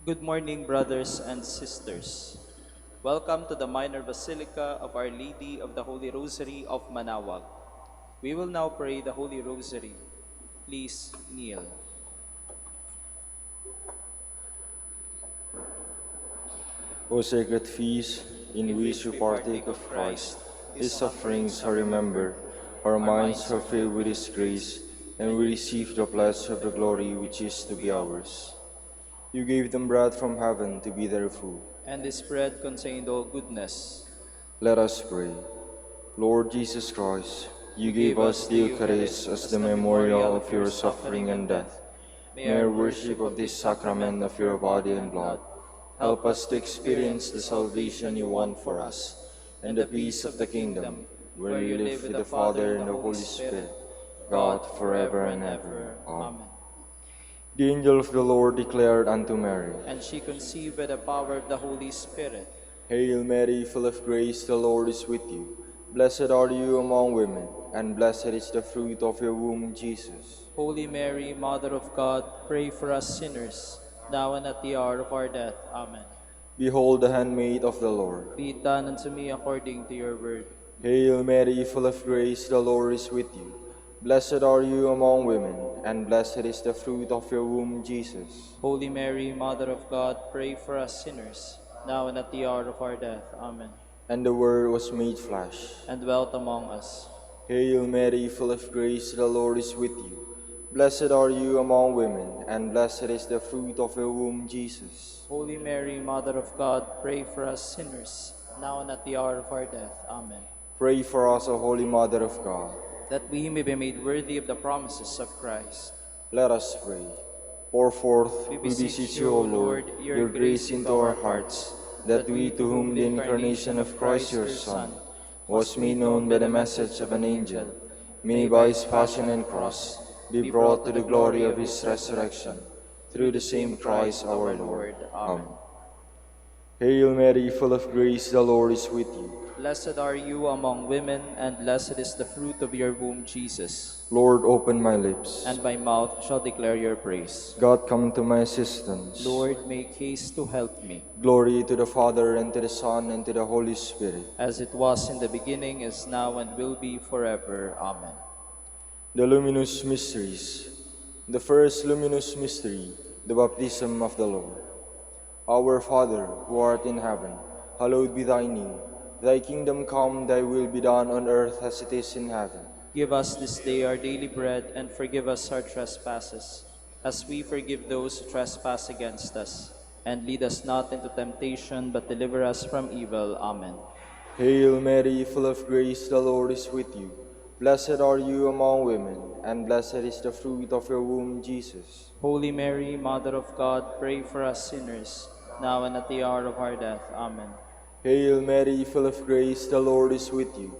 Good morning, brothers and sisters. Welcome to the Minor Basilica of Our Lady of the Holy Rosary of Manaoag. We will now pray the Holy Rosary. Please kneel. O sacred feast, in which we partake of Christ, His sufferings are remembered, our minds are filled with His grace, and we receive the pledge of the glory which is to be ours. You gave them bread from heaven to be their food. And this bread contained all goodness. Let us pray. Lord Jesus Christ, you gave us the Eucharist as the memorial of your suffering and death. May our worship of this sacrament of your body and blood help us to experience the salvation you won for us, and the peace of the kingdom, where you live with the Father and the Holy Spirit, God, forever and ever. Amen. The angel of the Lord declared unto Mary, And she conceived by the power of the Holy Spirit. Hail Mary, full of grace, the Lord is with you. Blessed are you among women, and blessed is the fruit of your womb, Jesus. Holy Mary, Mother of God, pray for us sinners, now and at the hour of our death. Amen. Behold the handmaid of the Lord. Be it done unto me according to your word. Hail Mary, full of grace, the Lord is with you. Blessed are you among women, and blessed is the fruit of your womb, Jesus. Holy Mary, Mother of God, pray for us sinners, now and at the hour of our death. Amen. And the Word was made flesh, and dwelt among us. Hail Mary, full of grace, the Lord is with you. Blessed are you among women, and blessed is the fruit of your womb, Jesus. Holy Mary, Mother of God, pray for us sinners, now and at the hour of our death. Amen. Pray for us, O Holy Mother of God, that we may be made worthy of the promises of Christ. Let us pray. Pour forth, We we beseech you, O Lord, your grace into our hearts, that we, to whom the incarnation of Christ your Son was made known by the message of an angel, may by his passion and cross be brought to the glory of his resurrection, through the same Christ our Lord. Amen. Hail Mary, full of grace, the Lord is with you. Blessed are you among women, and blessed is the fruit of your womb, Jesus. Lord, open my lips, and my mouth shall declare your praise. God, come to my assistance. Lord, make haste to help me. Glory to the Father, and to the Son, and to the Holy Spirit. As it was in the beginning, is now, and will be forever. Amen. The Luminous Mysteries. The first luminous mystery, the baptism of the Lord. Our Father, who art in heaven, hallowed be thy name. Thy kingdom come, thy will be done on earth as it is in heaven. Give us this day our daily bread, and forgive us our trespasses, as we forgive those who trespass against us. And lead us not into temptation, but deliver us from evil. Amen. Hail Mary, full of grace, the Lord is with you. Blessed are you among women, and blessed is the fruit of your womb, Jesus. Holy Mary, Mother of God, pray for us sinners, now and at the hour of our death. Amen. Hail Mary, full of grace, the Lord is with you.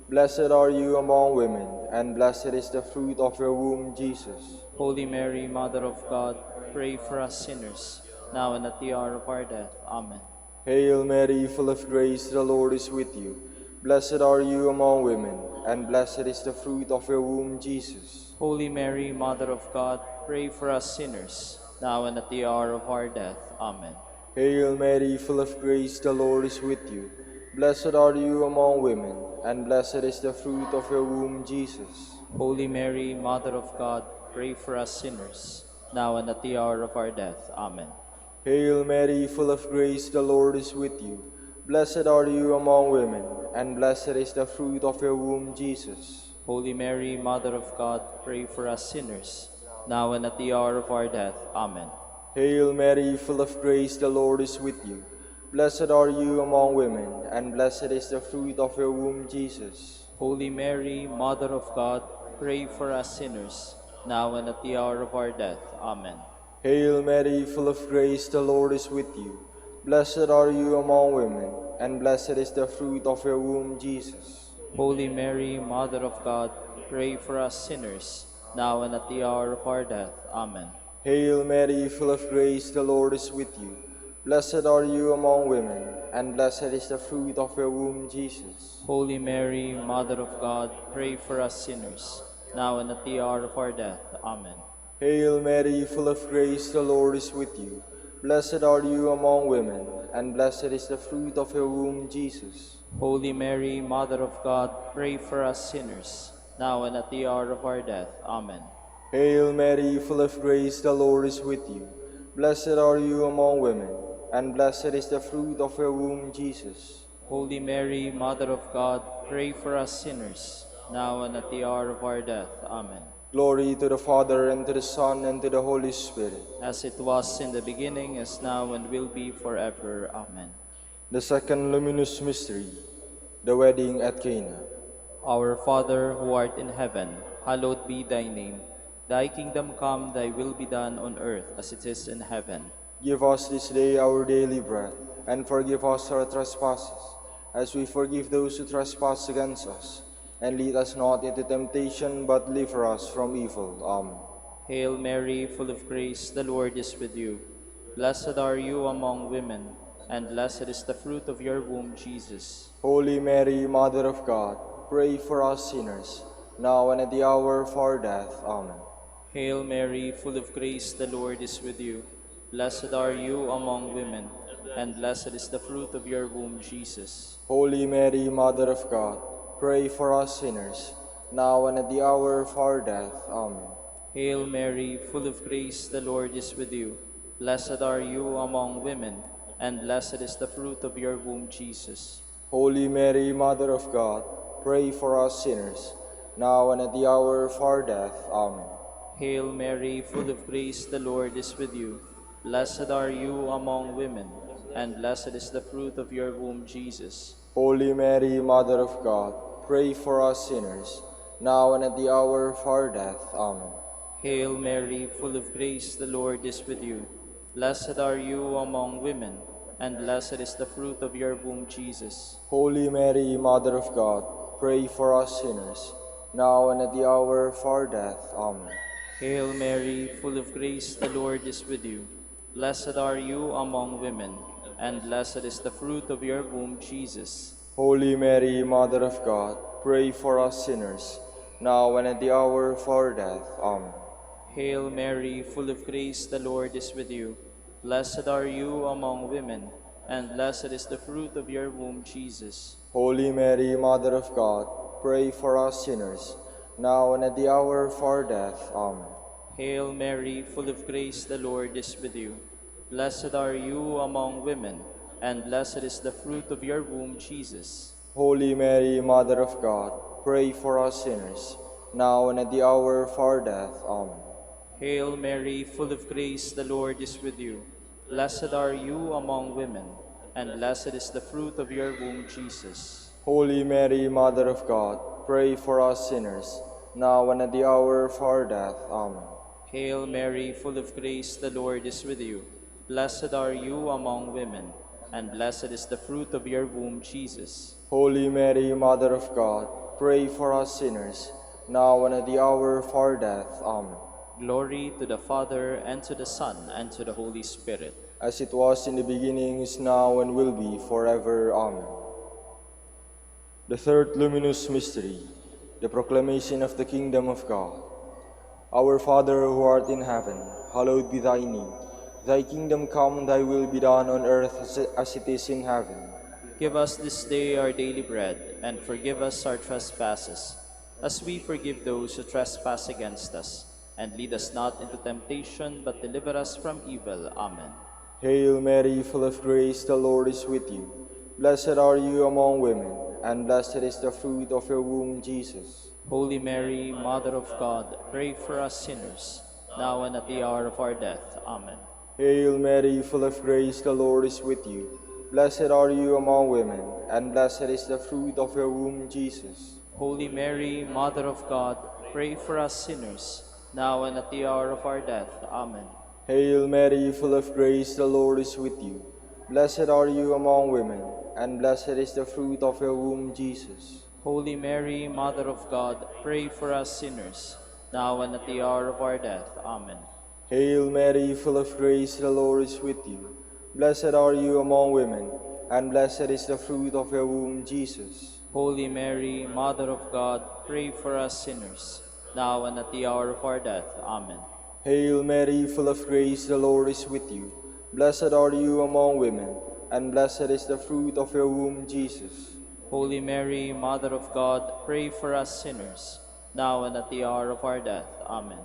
Blessed are you among women, and blessed is the fruit of your womb, Jesus. Holy Mary, Mother of God, pray for us sinners, now and at the hour of our death. Amen. Hail Mary, full of grace, the Lord is with you. Blessed are you among women, and blessed is the fruit of your womb, Jesus. Holy Mary, Mother of God, pray for us sinners, now and at the hour of our death. Amen. Hail Mary, full of grace, the Lord is with you. Blessed are you among women, and blessed is the fruit of your womb, Jesus. Holy Mary, Mother of God, pray for us sinners, now and at the hour of our death. Amen. Hail Mary, full of grace, the Lord is with you. Blessed are you among women, and blessed is the fruit of your womb, Jesus. Holy Mary, Mother of God, pray for us sinners, now and at the hour of our death. Amen. Hail Mary, full of grace, the Lord is with you. Blessed are you among women, and blessed is the fruit of your womb, Jesus. Holy Mary, Mother of God, pray for us sinners, now and at the hour of our death. Amen. Hail Mary, full of grace, the Lord is with you. Blessed are you among women, and blessed is the fruit of your womb, Jesus. Holy Mary, Mother of God, pray for us sinners, now and at the hour of our death. Amen. Hail Mary, full of grace, the Lord is with you. Blessed are you among women, and blessed is the fruit of your womb, Jesus. Holy Mary, Mother of God, pray for us sinners, now and at the hour of our death. Amen. Hail Mary, full of grace, the Lord is with you. Blessed are you among women, and blessed is the fruit of your womb, Jesus. Holy Mary, Mother of God, pray for us sinners, now and at the hour of our death. Amen. Hail Mary, full of grace, the Lord is with you. Blessed are you among women, and blessed is the fruit of your womb, Jesus. Holy Mary, Mother of God, pray for us sinners, now and at the hour of our death. Amen. Glory to the Father, and to the Son, and to the Holy Spirit. As it was in the beginning, is now, and will be forever. Amen. The second luminous mystery, the wedding at Cana. Our Father, who art in heaven, hallowed be thy name. Thy kingdom come, thy will be done on earth as it is in heaven. Give us this day our daily bread, and forgive us our trespasses, as we forgive those who trespass against us. And lead us not into temptation, but deliver us from evil. Amen. Hail Mary, full of grace, the Lord is with you. Blessed are you among women, and blessed is the fruit of your womb, Jesus. Holy Mary, Mother of God, pray for us sinners, now and at the hour of our death. Amen. Hail Mary, full of grace, the Lord is with you. Blessed are you among women, and blessed is the fruit of your womb, Jesus. Holy Mary, Mother of God, pray for us sinners, now and at the hour of our death. Amen. Hail Mary, full of grace, the Lord is with you. Blessed are you among women, and blessed is the fruit of your womb, Jesus. Holy Mary, Mother of God, pray for us sinners, now and at the hour of our death. Amen. Hail Mary, full of grace, the Lord is with you. Blessed are you among women, and blessed is the fruit of your womb, Jesus. Holy Mary, Mother of God, pray for us sinners, now and at the hour of our death. Amen. Hail Mary, full of grace, the Lord is with you. Blessed are you among women, and blessed is the fruit of your womb, Jesus. Holy Mary, Mother of God, pray for us sinners, now and at the hour of our death. Amen. Hail Mary, full of grace, the Lord is with you. Blessed are you among women, and blessed is the fruit of your womb, Jesus. Holy Mary, Mother of God, pray for us sinners, now and at the hour of our death. Amen. Hail Mary, full of grace, the Lord is with you. Blessed are you among women, and blessed is the fruit of your womb, Jesus. Holy Mary, Mother of God, pray for us sinners, now and at the hour of our death. Amen. Hail Mary, full of grace, the Lord is with you. Blessed are you among women, and blessed is the fruit of your womb, Jesus. Holy Mary, Mother of God, pray for us sinners, now and at the hour of our death. Amen. Hail Mary, full of grace, the Lord is with you. Blessed are you among women, and blessed is the fruit of your womb, Jesus. Holy Mary, Mother of God, pray for us sinners, now and at the hour of our death. Amen. Hail Mary, full of grace, the Lord is with you. Blessed are you among women, and blessed is the fruit of your womb, Jesus. Holy Mary, Mother of God, pray for us sinners, now and at the hour of our death. Amen. Glory to the Father, and to the Son, and to the Holy Spirit. As it was in the beginning, is now, and will be forever. Amen. The third luminous mystery, the proclamation of the kingdom of God. Our Father, who art in heaven, hallowed be thy name. Thy kingdom come, thy will be done on earth as it is in heaven. Give us this day our daily bread, and forgive us our trespasses, as we forgive those who trespass against us. And lead us not into temptation, but deliver us from evil. Amen. Hail Mary, full of grace, the Lord is with you. Blessed are you among women, and blessed is the fruit of your womb, Jesus. Holy Mary, Mother of God, pray for us sinners, now and at the hour of our death. Amen. Hail Mary, full of grace, the Lord is with you. Blessed are you among women, and blessed is the fruit of your womb, Jesus. Holy Mary, Mother of God, pray for us sinners, now and at the hour of our death. Amen. Hail Mary, full of grace, the Lord is with you. Blessed are you among women, and blessed is the fruit of your womb, Jesus. Holy Mary, Mother of God, pray for us sinners, now and at the hour of our death. Amen. Hail Mary, full of grace, the Lord is with you. Blessed are you among women, and blessed is the fruit of your womb, Jesus. Holy Mary, Mother of God, pray for us sinners, now and at the hour of our death. Amen. Hail Mary, full of grace, the Lord is with you. Blessed are you among women, and blessed is the fruit of your womb, Jesus. Holy Mary, Mother of God, pray for us sinners, now and at the hour of our death. Amen.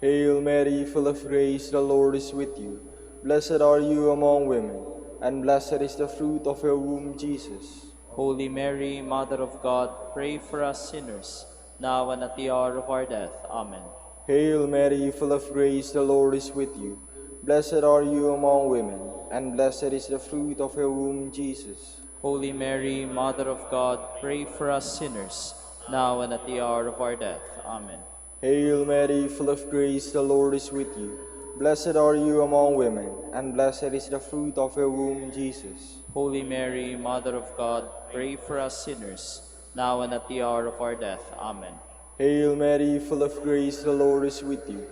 Hail Mary, full of grace, the Lord is with you. Blessed are you among women, and blessed is the fruit of your womb, Jesus. Holy Mary, Mother of God, pray for us sinners, now and at the hour of our death. Amen. Hail Mary, full of grace, the Lord is with you. Blessed are you among women, and blessed is the fruit of your womb, Jesus. Holy Mary, Mother of God, pray for us sinners, now and at the hour of our death. Amen. Hail Mary, full of grace, the Lord is with you. Blessed are you among women, and blessed is the fruit of your womb, Jesus. Holy Mary, Mother of God, pray for us sinners, now and at the hour of our death. Amen. Hail Mary, full of grace, the Lord is with you.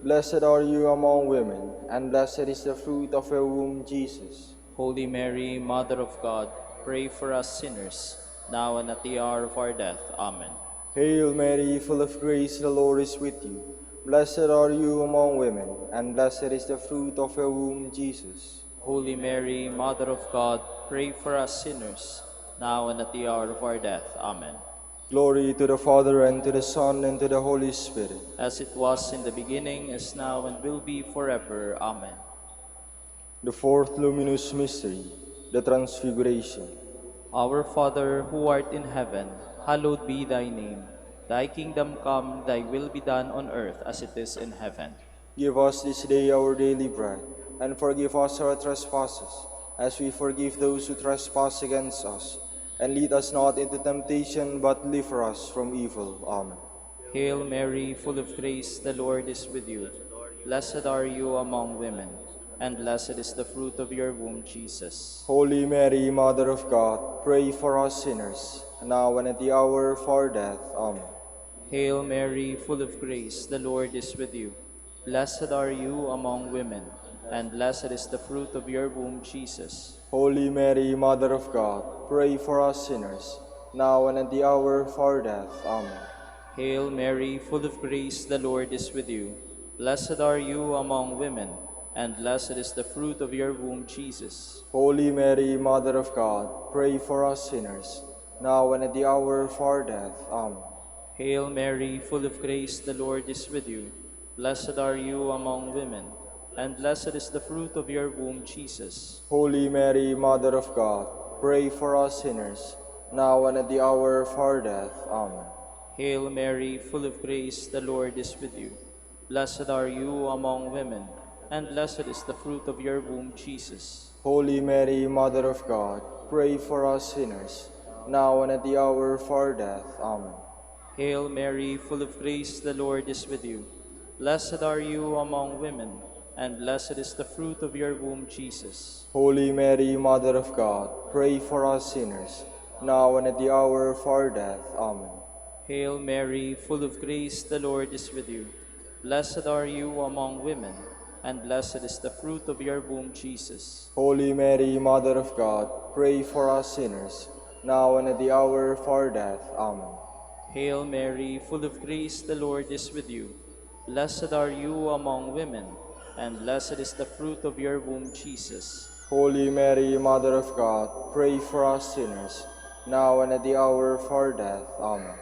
Blessed are you among women, and blessed is the fruit of your womb, Jesus. Holy Mary, Mother of God, pray for us sinners, now and at the hour of our death. Amen. Hail Mary, full of grace, the Lord is with you. Blessed are you among women, and blessed is the fruit of your womb, Jesus. Holy Mary, Mother of God, pray for us sinners, now and at the hour of our death. Amen. Glory to the Father, and to the Son, and to the Holy Spirit. As it was in the beginning, is now, and will be forever. Amen. The fourth luminous mystery, the Transfiguration. Our Father, who art in heaven, hallowed be thy name. Thy kingdom come, thy will be done on earth as it is in heaven. Give us this day our daily bread, and forgive us our trespasses, as we forgive those who trespass against us. And lead us not into temptation, but deliver us from evil. Amen. Hail Mary, full of grace, the Lord is with you. Blessed are you among women, and blessed is the fruit of your womb, Jesus. Holy Mary, Mother of God, pray for us sinners, now and at the hour of our death. Amen. Hail Mary, full of grace, the Lord is with you. Blessed are you among women, and blessed is the fruit of your womb, Jesus. Holy Mary, Mother of God, pray for us sinners, now and at the hour of our death. Amen. Hail Mary, full of grace, the Lord is with you. Blessed are you among women, and blessed is the fruit of your womb, Jesus. Holy Mary, Mother of God, pray for us sinners, now and at the hour of our death. Amen. Hail Mary, full of grace, the Lord is with you. Blessed are you among women, and blessed is the fruit of your womb, Jesus. Holy Mary, Mother of God, pray for us sinners, now and at the hour of our death. Amen. Hail Mary, full of grace, the Lord is with you. Blessed are you among women, and blessed is the fruit of your womb, Jesus. Holy Mary, Mother of God, pray for us sinners, now and at the hour of our death. Amen. Hail Mary, full of grace, the Lord is with you. Blessed are you among women, and blessed is the fruit of your womb, Jesus. Holy Mary, Mother of God, pray for us sinners, now and at the hour of our death. Amen. Hail Mary, full of grace, the Lord is with you. Blessed are you among women, and blessed is the fruit of your womb, Jesus. Holy Mary, Mother of God, pray for us sinners, now and at the hour of our death. Amen. Hail Mary, full of grace, the Lord is with you. Blessed are you among women, and blessed is the fruit of your womb, Jesus. Holy Mary, Mother of God, pray for us sinners, now and at the hour of our death. Amen.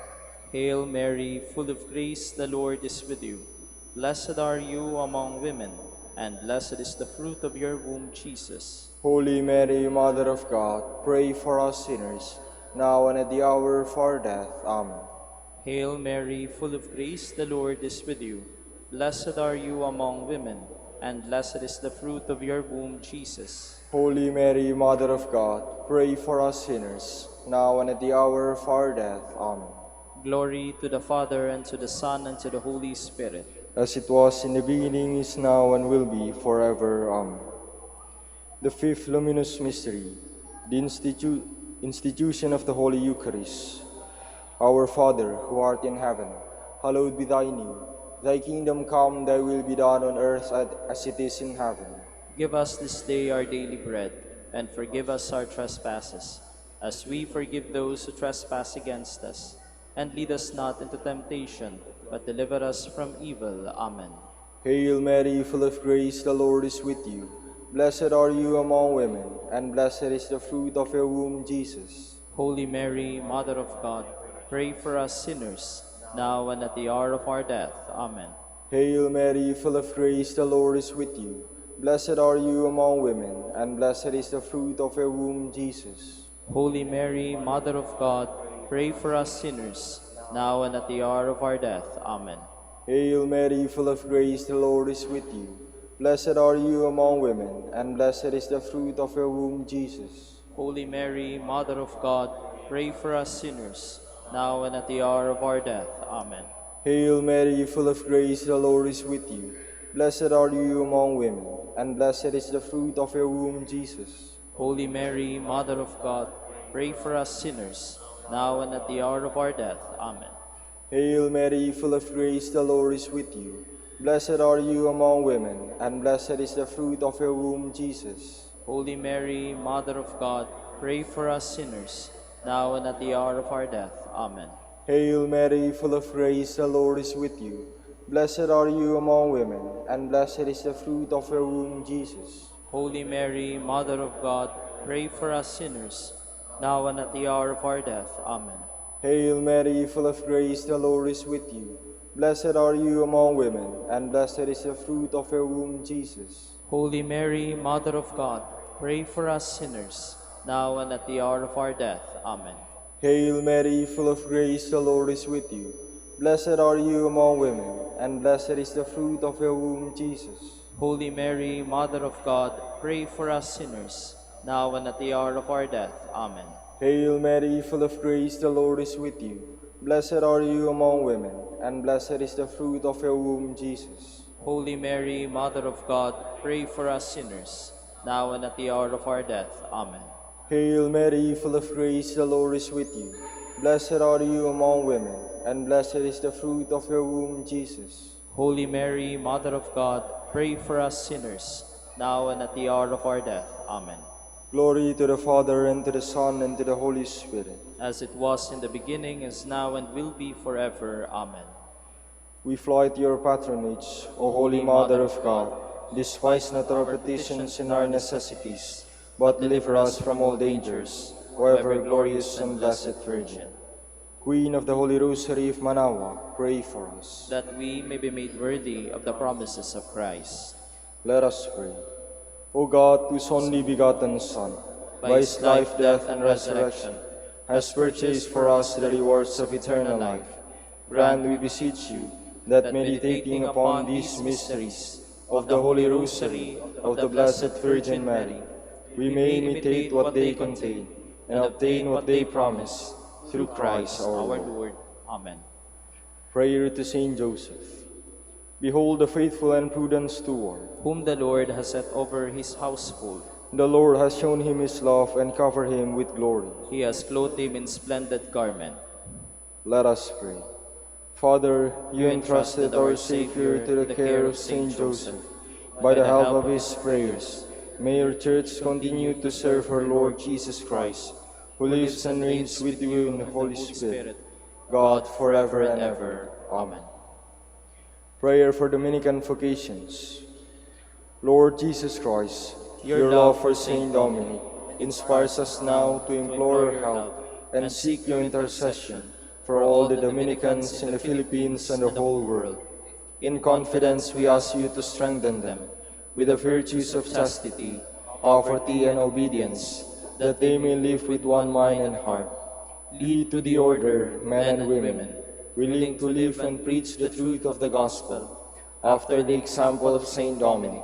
Hail Mary, full of grace, the Lord is with you. Blessed are you among women, and blessed is the fruit of your womb, Jesus. Holy Mary, Mother of God, pray for us sinners, now and at the hour of our death. Amen. Hail Mary, full of grace, the Lord is with you. Blessed are you among women, and blessed is the fruit of your womb, Jesus. Holy Mary, Mother of God, pray for us sinners, now and at the hour of our death. Amen. Glory to the Father, and to the Son, and to the Holy Spirit. As it was in the beginning, is now, and will be forever. Amen. The fifth luminous mystery, the institution of the Holy Eucharist. Our Father, who art in heaven, hallowed be thy name. Thy kingdom come, thy will be done on earth as it is in heaven. Give us this day our daily bread, and forgive us our trespasses, as we forgive those who trespass against us. And lead us not into temptation, but deliver us from evil. Amen. Hail Mary, full of grace, the Lord is with you. Blessed are you among women, and blessed is the fruit of your womb, Jesus. Holy Mary, Mother of God, pray for us sinners, now and at the hour of our death. Amen. Hail Mary, full of grace, the Lord is with you. Blessed are you among women, and blessed is the fruit of your womb, Jesus. Holy Mary, Mother of God, pray for us sinners, now and at the hour of our death. Amen. Hail Mary, full of grace, the Lord is with you. Blessed are you among women, and blessed is the fruit of your womb, Jesus. Holy Mary, Mother of God, pray for us sinners, now and at the hour of our death. Amen. Hail Mary, full of grace, the Lord is with you. Blessed are you among women, and blessed is the fruit of your womb, Jesus. Holy Mary, Mother of God, pray for us sinners, now and at the hour of our death. Amen. Hail Mary, full of grace, the Lord is with you. Blessed are you among women, and blessed is the fruit of your womb, Jesus. Holy Mary, Mother of God, pray for us sinners, now and at the hour of our death. Amen. Hail Mary, full of grace, the Lord is with you. Blessed are you among women, and blessed is the fruit of your womb, Jesus. Holy Mary, Mother of God, pray for us sinners, now and at the hour of our death. Amen. Hail Mary, full of grace, the Lord is with you. Blessed are you among women, and blessed is the fruit of your womb, Jesus. Holy Mary, Mother of God, pray for us sinners, now and at the hour of our death. Amen. Hail Mary, full of grace, the Lord is with you. Blessed are you among women, and blessed is the fruit of your womb, Jesus. Holy Mary, Mother of God, pray for us sinners, now and at the hour of our death. Amen. Hail Mary, full of grace, the Lord is with you. Blessed are you among women, and blessed is the fruit of your womb, Jesus. Holy Mary, Mother of God, pray for us sinners, now and at the hour of our death. Amen. Hail Mary, full of grace, the Lord is with you. Blessed are you among women, and blessed is the fruit of your womb, Jesus. Holy Mary, Mother of God, pray for us sinners, now and at the hour of our death. Amen. Glory to the Father, and to the Son, and to the Holy Spirit. As it was in the beginning, is now, and will be forever. Amen. We fly to your patronage, O Holy Mother of God. Despise not our petitions and our necessities, but deliver us from all dangers, O ever glorious and blessed Virgin. Queen of the Holy Rosary of Manaoag, pray for us. That we may be made worthy of the promises of Christ. Let us pray. O God, whose only begotten Son, by his life, death, and resurrection, has purchased for us the rewards of eternal life, grant, we beseech you, that meditating upon these mysteries of the Holy Rosary of the Blessed Virgin Mary, we may imitate what they contain and obtain what they promise, through Christ our Lord. Amen. Prayer to Saint Joseph. Behold the faithful and prudent steward, Whom the Lord has set over his household. the Lord has shown him his love and covered him with glory. He has clothed him in splendid garment. Let us pray. Father, you entrusted our Savior to the care of Saint Joseph. By the help of his prayers, may your Church continue to serve her Lord Jesus Christ, who lives and reigns with you in the Holy Spirit, God forever and ever. Amen. Prayer for Dominican vocations. Lord Jesus Christ, your love for Saint Dominic inspires us now to implore your help and seek your intercession for all the Dominicans in the Philippines and the whole world. In confidence, we ask you to strengthen them with the virtues of chastity, poverty, and obedience, that they may live with one mind and heart. Lead to the order, men and women, willing to live and preach the truth of the gospel, after the example of Saint Dominic,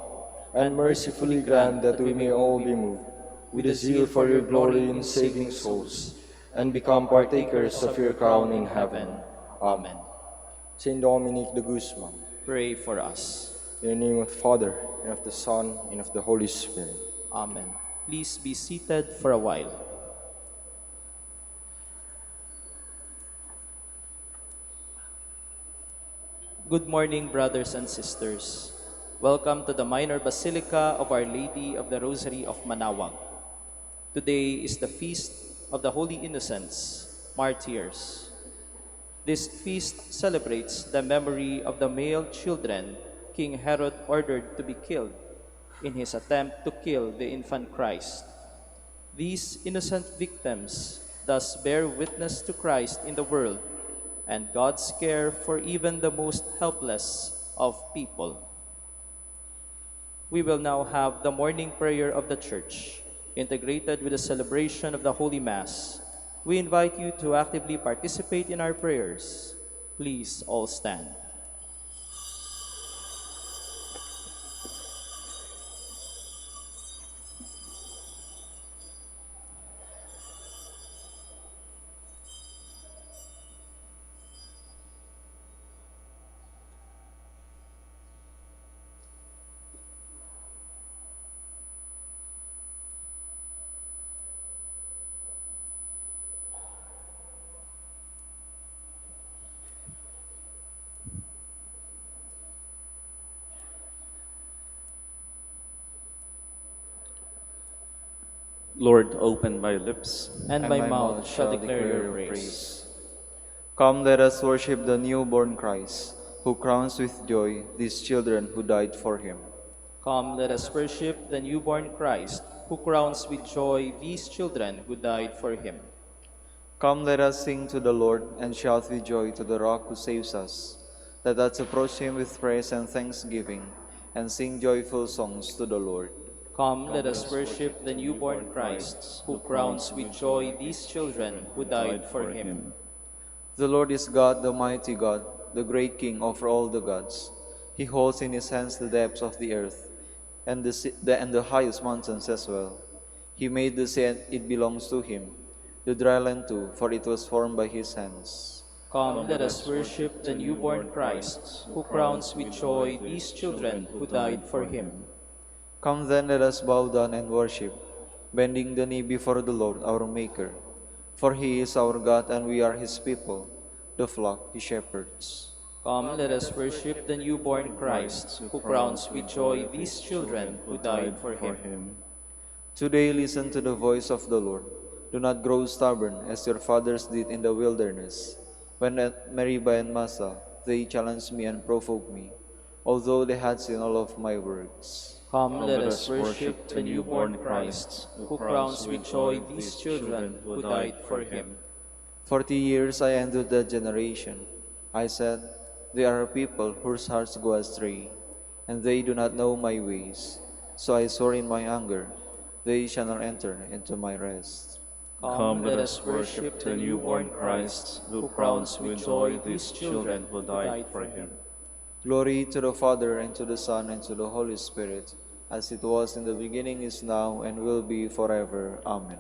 and mercifully grant that we may all be moved with a zeal for your glory in saving souls, and become partakers of your crown in heaven. Amen. Saint Dominic de Guzman, Pray for us. in the name of the Father, and of the Son, and of the Holy Spirit. Amen. Please be seated for a while. Good morning, brothers and sisters. Welcome to the Minor Basilica of Our Lady of the Rosary of Manaoag. Today is the feast of the Holy Innocents, martyrs. This feast celebrates the memory of the male children King Herod ordered to be killed in his attempt to kill the infant Christ. These innocent victims thus bear witness to Christ in the world and God's care for even the most helpless of people. We will now have the morning prayer of the Church, integrated with the celebration of the Holy Mass. We invite you to actively participate in our prayers. Please all stand. Lord, open my lips, And my mouth shall declare your praise. Come, let us worship the newborn Christ, who crowns with joy these children who died for him. Come, let us worship the newborn Christ, who crowns with joy these children who died for him. Come, let us sing to the Lord and shout with joy to the Rock who saves us. Let us approach him with praise and thanksgiving, and sing joyful songs to the Lord. Come, let us worship the newborn Christ, who crowns with joy these children who died for him. The Lord is God, the mighty God, the great King over all the gods. He holds in his hands the depths of the earth, and the highest mountains as well. He made the sea, and it belongs to him, the dry land too, for it was formed by his hands. Come, let us worship the newborn Christ, who crowns with joy these children who died for him. Come then, let us bow down and worship, bending the knee before the Lord our Maker. For he is our God, and we are his people, the flock he shepherds. Come, let us worship the newborn Christ, who crowns with joy these children who died for him. Today listen to the voice of the Lord. Do not grow stubborn, as your fathers did in the wilderness. When at Meribah and Massah they challenged me and provoked me, although they had seen all of my works. Come, let us worship the newborn Christ, who crowns with joy these children who died for him. 40 years I endured that generation. I said, they are a people whose hearts go astray, and they do not know my ways. So I swore in my anger, they shall not enter into my rest. Come, let us worship the newborn Christ, who crowns with joy these children who died for him. Glory to the Father, and to the Son, and to the Holy Spirit, as it was in the beginning, is now, and will be forever. Amen.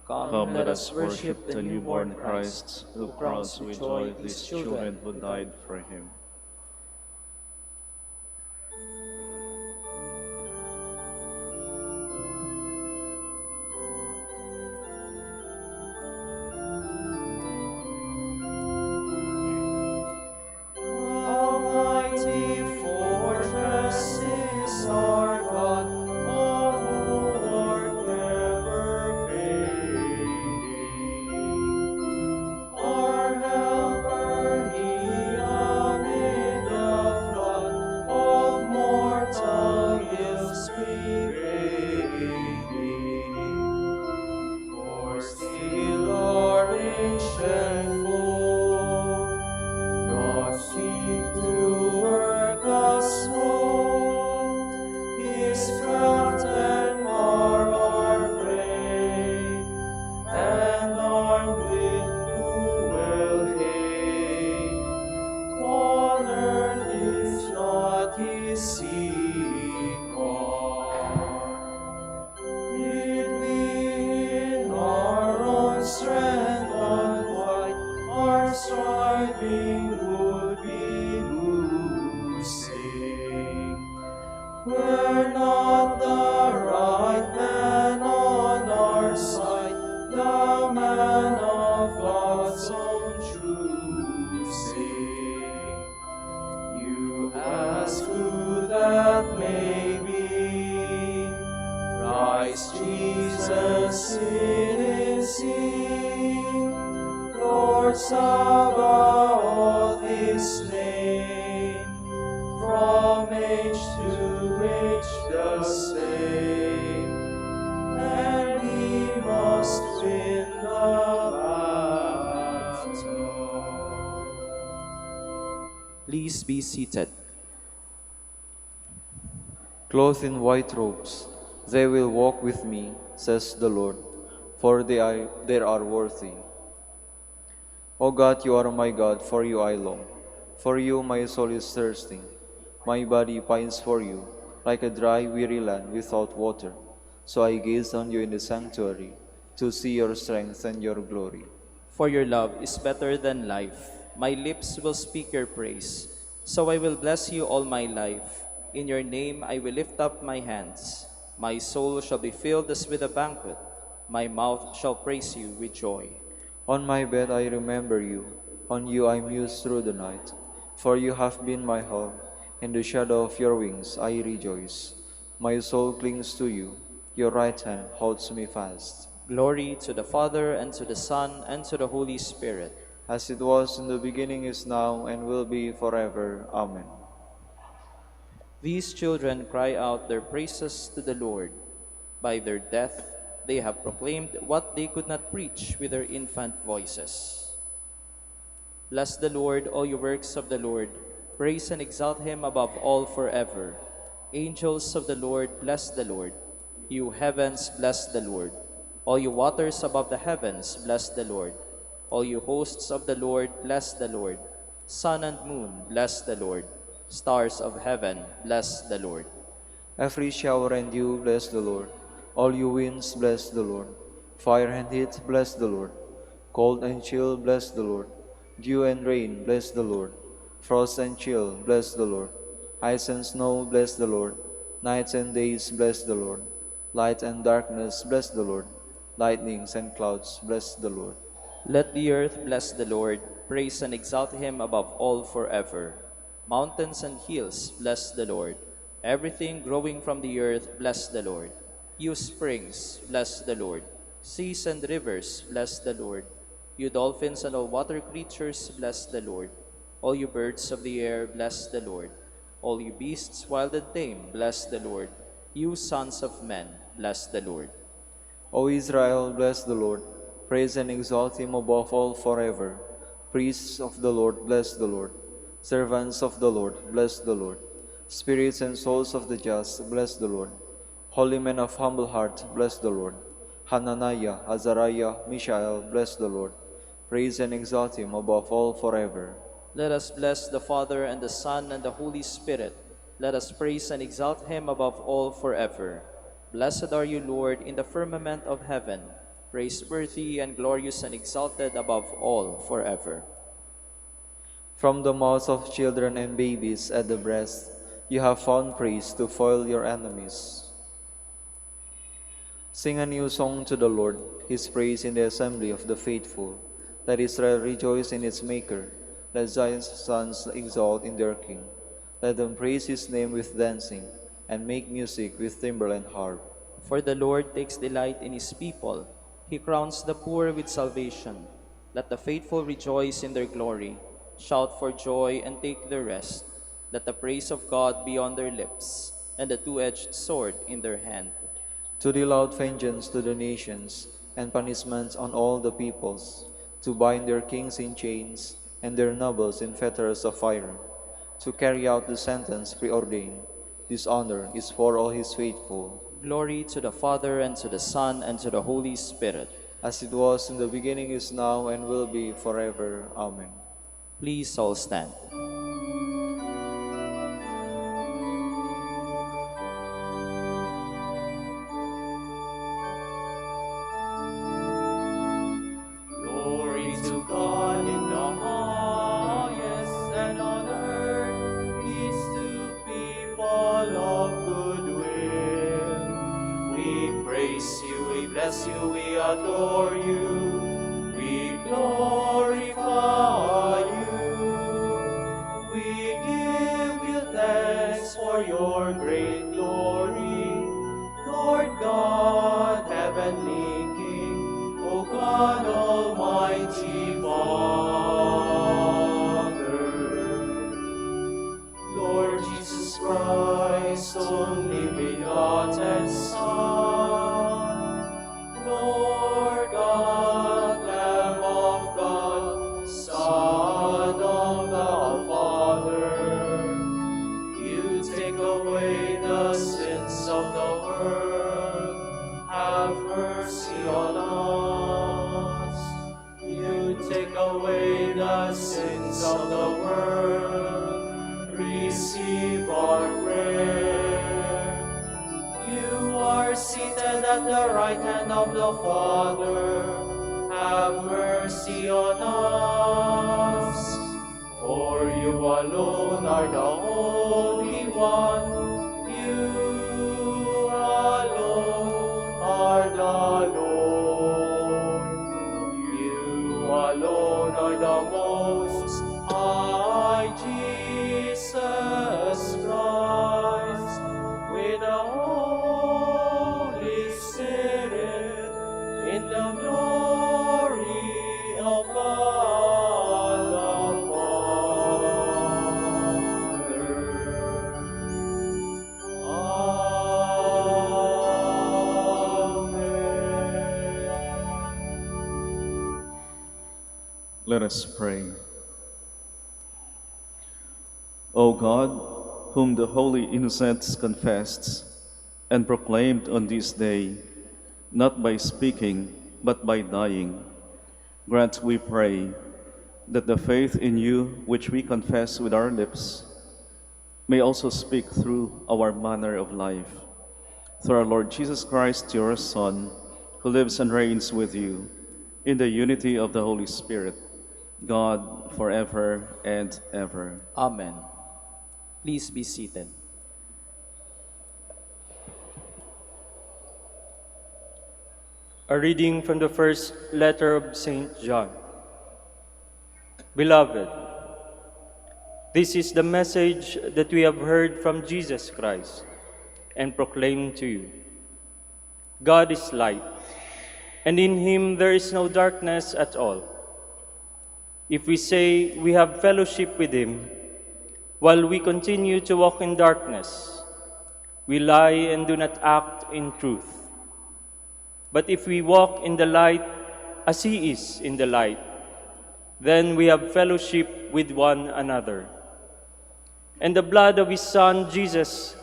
Come, let us worship the newborn Christ, who crowns with joy these children who died for him. Were not the right man on our side, the man of God's own choosing? You ask who that may be. Christ Jesus it is He, Lord Sabaoth His name, from age to age. each the same, and we must win the battle. Please be seated. Clothed in white robes, they will walk with me, says the Lord, for they are worthy. O God, you are my God, for you I long. For you my soul is thirsting. My body pines for you, like a dry, weary land without water. So I gaze on you in the sanctuary, to see your strength and your glory. For your love is better than life. My lips will speak your praise. So I will bless you all my life. In your name I will lift up my hands. My soul shall be filled as with a banquet. My mouth shall praise you with joy. On my bed I remember you, on you I muse through the night. For you have been my help, in the shadow of your wings I rejoice. My soul clings to you, your right hand holds me fast. Glory to the Father, and to the Son, and to the Holy Spirit. As it was in the beginning, is now, and will be forever. Amen. These children cry out their praises to the Lord. By their death, they have proclaimed what they could not preach with their infant voices. Bless the Lord, all you works of the Lord. Praise and exalt him above all forever. Angels of the Lord, bless the Lord. You heavens, bless the Lord. All you waters above the heavens, bless the Lord. All you hosts of the Lord, bless the Lord. Sun and moon, bless the Lord. Stars of heaven, bless the Lord. Every shower and dew, bless the Lord. All you winds, bless the Lord. Fire and heat, bless the Lord. Cold and chill, bless the Lord. Dew and rain, bless the Lord. Frost and chill, bless the Lord. Ice and snow, bless the Lord. Nights and days, bless the Lord. Light and darkness, bless the Lord. Lightnings and clouds, bless the Lord. Let the earth bless the Lord. Praise and exalt him above all forever. Mountains and hills, bless the Lord. Everything growing from the earth, bless the Lord. You springs, bless the Lord. Seas and rivers, bless the Lord. You dolphins and all water creatures, bless the Lord. All you birds of the air, bless the Lord. All you beasts, wild and tame, bless the Lord. You sons of men, bless the Lord. O Israel, bless the Lord. Praise and exalt him above all forever. Priests of the Lord, bless the Lord. Servants of the Lord, bless the Lord. Spirits and souls of the just, bless the Lord. Holy men of humble heart, bless the Lord. Hananiah, Azariah, Mishael, bless the Lord. Praise and exalt him above all forever. Let us bless the Father, and the Son, and the Holy Spirit. Let us praise and exalt him above all forever. Blessed are you, Lord, in the firmament of heaven, praiseworthy and glorious and exalted above all forever. From the mouths of children and babies at the breast, you have found praise to foil your enemies. Sing a new song to the Lord, his praise in the assembly of the faithful. Let Israel rejoice in its Maker. Let Zion's sons exalt in their King. Let them praise his name with dancing, and make music with timbrel and harp. For the Lord takes delight in his people. He crowns the poor with salvation. Let the faithful rejoice in their glory. Shout for joy and take their rest. Let the praise of God be on their lips, and the two-edged sword in their hand. To deal out vengeance to the nations, and punishments on all the peoples, to bind their kings in chains, and their nobles in fetters of iron, to carry out the sentence preordained. This honor is for all his faithful. Glory to the Father, and to the Son, and to the Holy Spirit. As it was in the beginning, is now, and will be forever. Amen. Please all stand. Glory to God in the highest, and on earth peace to people of good will. We praise you, we bless you, we adore you, we glorify you. We give you thanks for your great glory, Lord God, heavenly King, O God, Almighty Father. Lord Jesus Christ, only have mercy on us. You take away the sins of the world. Receive our prayer. You are seated at the right hand of the Father. Have mercy on us. For you alone are the Holy One. You alone are the Lord. You alone are the Most High Jesus Christ, with the Holy Spirit, in the glory of God the Father. Amen. Let us pray. O God, whom the holy innocents confessed and proclaimed on this day, not by speaking, but by dying, grant, we pray, that the faith in you which we confess with our lips may also speak through our manner of life. Through our Lord Jesus Christ, your Son, who lives and reigns with you in the unity of the Holy Spirit, God, forever and ever. Amen. Please be seated. A reading from the first letter of St. John. Beloved, this is the message that we have heard from Jesus Christ and proclaimed to you. God is light, and in him there is no darkness at all. If we say we have fellowship with him, while we continue to walk in darkness, we lie and do not act in truth. But if we walk in the light as he is in the light, then we have fellowship with one another. And the blood of his Son, Jesus,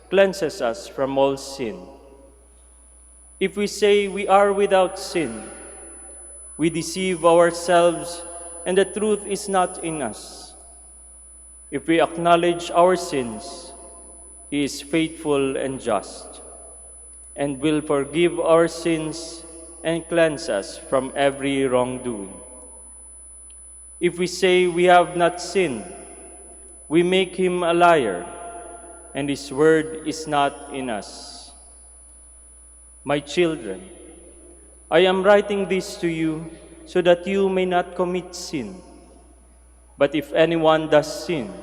cleanses us from all sin. If we say we are without sin, we deceive ourselves, and the truth is not in us. If we acknowledge our sins, he is faithful and just, and will forgive our sins and cleanse us from every wrongdoing. If we say we have not sinned, we make him a liar, and his word is not in us. My children, I am writing this to you so that you may not commit sin. But if anyone does sin,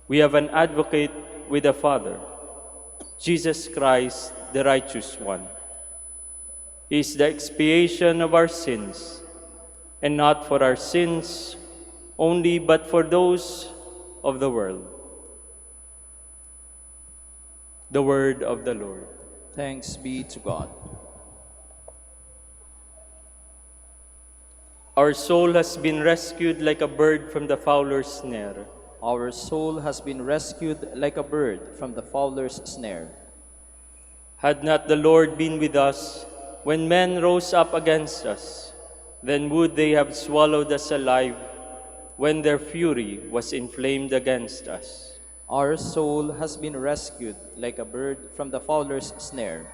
we have an advocate with the Father, Jesus Christ, the righteous one. He is the expiation of our sins, and not for our sins only, but for those of the world. The word of the Lord. Thanks be to God. Our soul has been rescued like a bird from the fowler's snare. Our soul has been rescued like a bird from the fowler's snare. Had not the Lord been with us when men rose up against us, then would they have swallowed us alive when their fury was inflamed against us. Our soul has been rescued like a bird from the fowler's snare.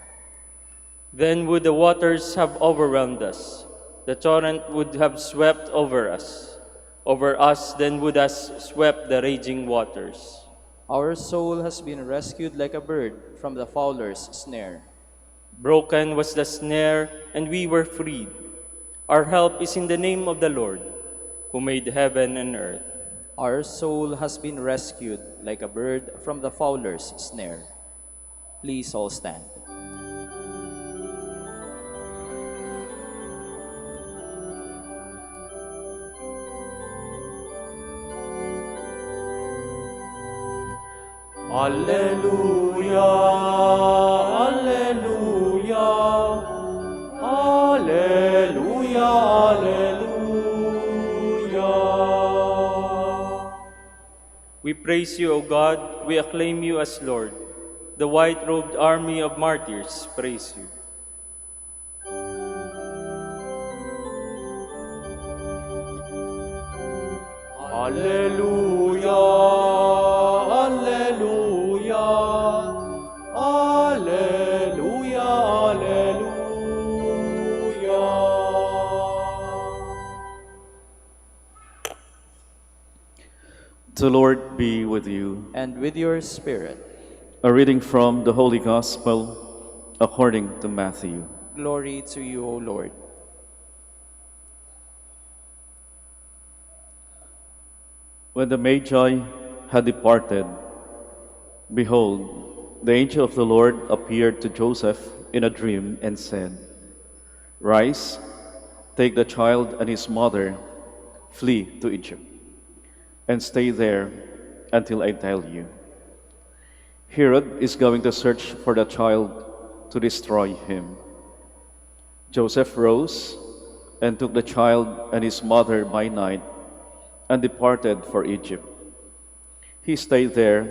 Then would the waters have overwhelmed us, the torrent would have swept over us. Over us then would have swept the raging waters. Our soul has been rescued like a bird from the fowler's snare. Broken was the snare, and we were freed. Our help is in the name of the Lord, who made heaven and earth. Our soul has been rescued like a bird from the fowler's snare. Please all stand. Alleluia, alleluia, alleluia, alleluia. We praise you, O God, we acclaim you as Lord. The white-robed army of martyrs praise you. Alleluia, Alleluia, Alleluia, Alleluia. The Lord be with you. And with your spirit. A reading from the Holy Gospel according to Matthew. Glory to you, O Lord. When the Magi had departed, behold, the angel of the Lord appeared to Joseph in a dream and said, "Rise, take the child and his mother, flee to Egypt, and stay there until I tell you. Herod is going to search for the child to destroy him." Joseph rose and took the child and his mother by night and departed for Egypt. He stayed there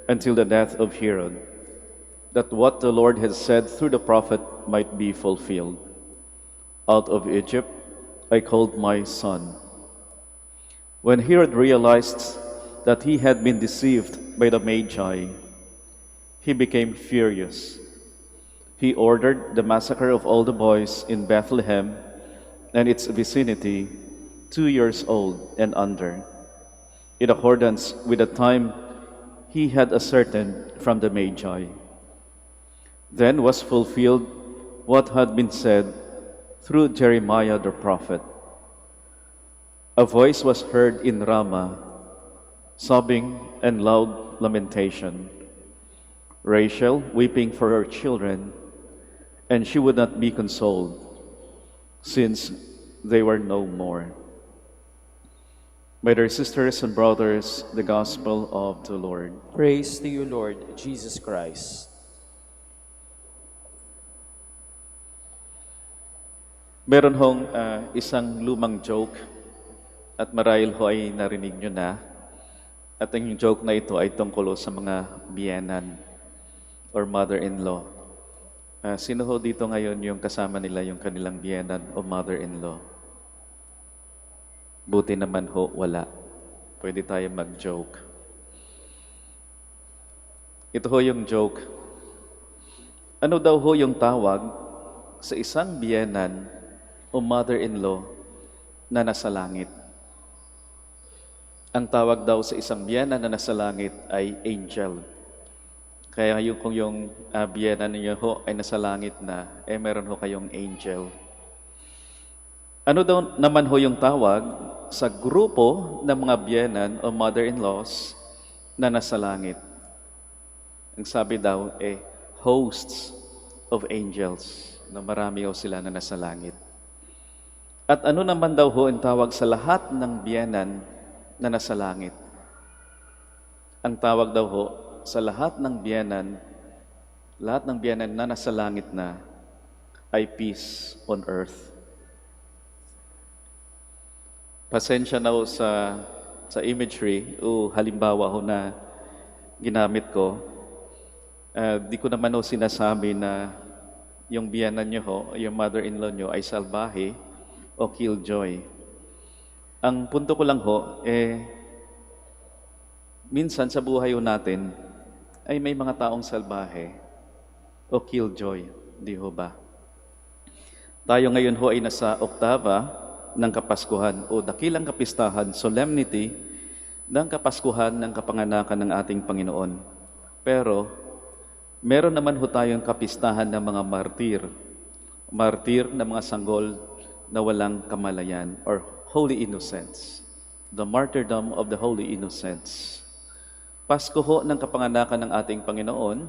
until the death of Herod, that what the Lord had said through the prophet might be fulfilled. "Out of Egypt I called my son." When Herod realized that he had been deceived by the Magi, he became furious. He ordered the massacre of all the boys in Bethlehem and its vicinity, 2 years old and under, in accordance with the time he had ascertained from the Magi. Then was fulfilled what had been said through Jeremiah the prophet. A voice was heard in Ramah, sobbing and loud lamentation, Rachel weeping for her children, and she would not be consoled, since they were no more. My dear sisters and brothers, the Gospel of the Lord. Praise to you, Lord Jesus Christ. Meron hong isang lumang joke at marahil ho ay narinig nyo na. At ang joke na ito ay tungkol sa mga biyenan or mother-in-law. Sino ho dito ngayon yung kasama nila yung kanilang biyenan o mother-in-law? Buti naman ho, wala. Pwede tayo mag-joke. Ito ho yung joke. Ano daw ho yung tawag sa isang biyenan o mother-in-law na nasa langit? Ang tawag daw sa isang biyenan na nasa langit ay angel. Kaya kung yung biyenan niyo ho ay nasa langit na, meron ho kayong angel. Ano daw naman ho yung tawag sa grupo ng mga biyenan o mother-in-laws na nasa langit? Ang sabi daw, hosts of angels, na marami ho sila na nasa langit. At ano naman daw ho ang tawag sa lahat ng biyenan na nasa langit? Ang tawag daw ho sa lahat ng biyenan na nasa langit na ay peace on earth. Pasensya na ho sa imagery o halimbawa ho na ginamit ko. Di ko naman ho sinasabi na yung biyenan nyo ho, yung mother-in-law nyo ay salbahe o killjoy. Ang punto ko lang ho, minsan sa buhay ho natin ay may mga taong salbahe o killjoy, di ho ba? Tayo ngayon ho ay nasa oktaba ng Kapaskuhan o dakilang kapistahan, solemnity ng Kapaskuhan ng kapanganakan ng ating Panginoon. Pero meron naman ho tayong kapistahan ng mga martir. Martir na mga sanggol na walang kamalayan or holy innocents. The martyrdom of the holy innocents. Pasko ho ng kapanganakan ng ating Panginoon,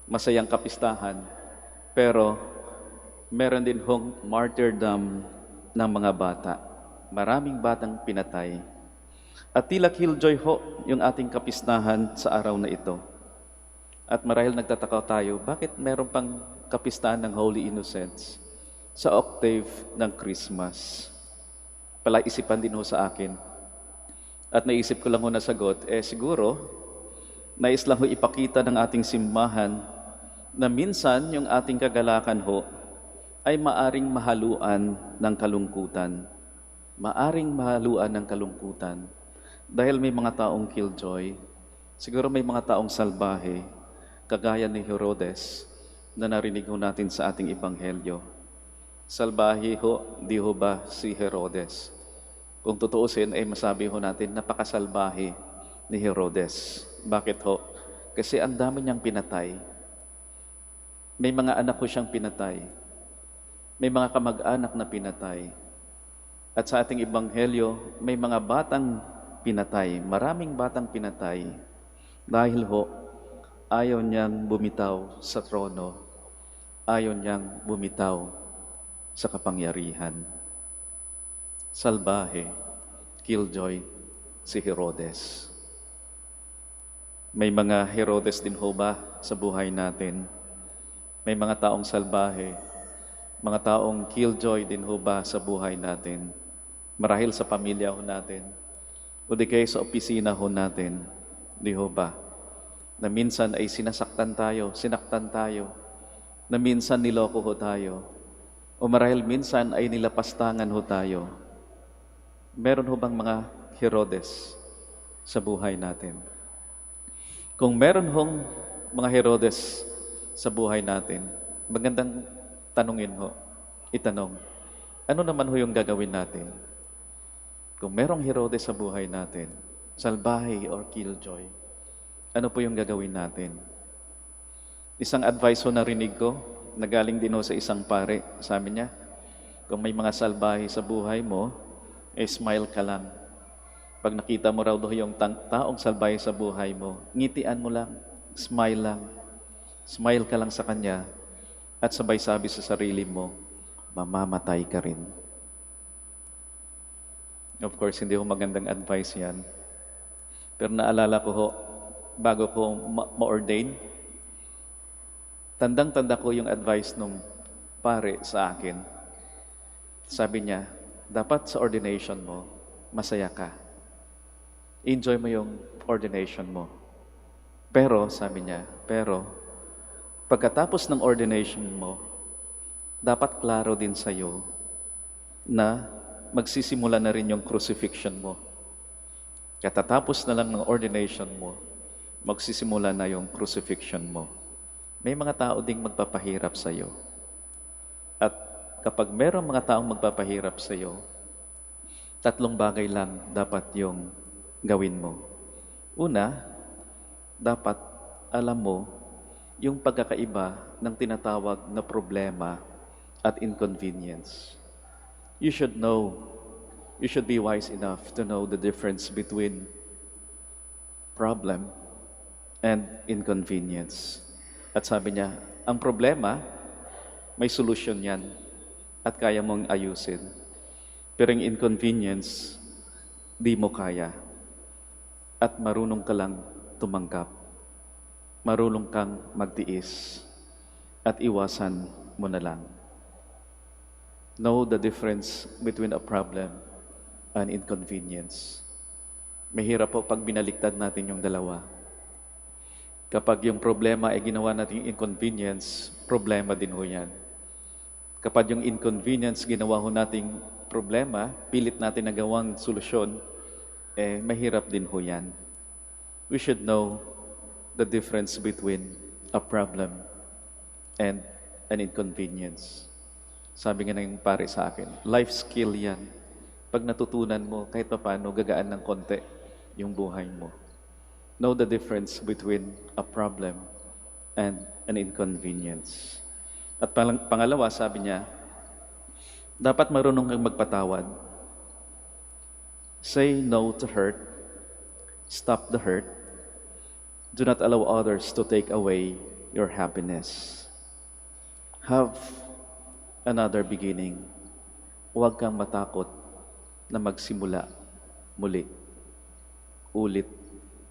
masayang kapistahan, pero meron din hong martyrdom ng mga bata. Maraming batang pinatay. At tila killjoy ho yung ating kapistahan sa araw na ito. At marahil nagtataka tayo, bakit meron pang kapistahan ng Holy Innocents sa octave ng Christmas? Palaisipan din ho sa akin. At naisip ko lang ho na sagot, siguro, nais lang ho ipakita ng ating simbahan na minsan yung ating kagalakan ho ay maaring mahaluan ng kalungkutan. maaring mahaluan ng kalungkutan dahil may mga taong killjoy, siguro may mga taong salbahe, kagaya ni Herodes na narinig ho natin sa ating ebanghelyo. Salbahe ho, di ho ba si Herodes? Kung tutuusin ay masabi ho natin, napakasalbahe ni Herodes. Bakit ho? Kasi ang dami niyang pinatay. May mga anak ko siyang pinatay. May mga kamag-anak na pinatay. At sa ating ebanghelyo, may mga batang pinatay, maraming batang pinatay. Dahil ho, ayaw niyang bumitaw sa trono. Ayaw niyang bumitaw sa kapangyarihan. Salbahe, killjoy, si Herodes. May mga Herodes din ho ba sa buhay natin? May mga taong salbahe, mga taong killjoy din ho ba sa buhay natin? Marahil sa pamilya ho natin, o di kayo sa opisina ho natin, di ho ba? Na minsan ay sinaktan tayo, na minsan niloko ho tayo, o marahil minsan ay nilapastangan ho tayo. Meron ho bang mga Herodes sa buhay natin? Kung meron hong mga Herodes sa buhay natin, magandang itanong, ano naman ho yung gagawin natin? Kung merong Herodes sa buhay natin, salbahe or killjoy, ano po yung gagawin natin? Isang advice ho narinig ko, nagaling din ho sa isang pare, sabi niya, kung may mga salbahe sa buhay mo, smile ka lang. Pag nakita mo raw doon yung taong salbahe sa buhay mo, ngitian mo lang, smile lang. Smile ka lang sa kanya at sabay sabi sa sarili mo, mamamatay ka rin. Of course, hindi ho magandang advice yan. Pero naalala ko ho, bago ko ma-ordain, tandang-tanda ko yung advice nung pare sa akin. Sabi niya, dapat sa ordination mo, masaya ka. Enjoy mo yung ordination mo. Pero, sabi niya, pagkatapos ng ordination mo, dapat klaro din sa'yo na magsisimula na rin yung crucifixion mo. Katatapos na lang ng ordination mo, magsisimula na yung crucifixion mo. May mga tao ding magpapahirap sa'yo. At kapag merong mga taong magpapahirap sa iyo, 3 bagay lang dapat yung gawin mo. Una, dapat alam mo yung pagkakaiba ng tinatawag na problema at inconvenience. You should be wise enough to know the difference between problem and inconvenience. At sabi niya, ang problema, may solusyon yan. At kaya mong ayusin. Pero yung inconvenience, di mo kaya. At marunong ka lang tumanggap. Marunong kang magtiis. At iwasan mo na lang. Know the difference between a problem and inconvenience. Mahirap po pag binaliktad natin yung dalawa. Kapag yung problema ay ginawa natin inconvenience, problema din ho yan. Kapag yung inconvenience ginawa ho nating problema, pilit natin na gawang solusyon, mahirap din ho yan. We should know the difference between a problem and an inconvenience. Sabi nga ng pare sa akin, life skill yan. Pag natutunan mo, kahit pa paano, gagaan ng konti yung buhay mo. Know the difference between a problem and an inconvenience. At pangalawa, sabi niya, dapat marunong kang magpatawad. Say no to hurt. Stop the hurt. Do not allow others to take away your happiness. Have another beginning. Huwag kang matakot na magsimula muli.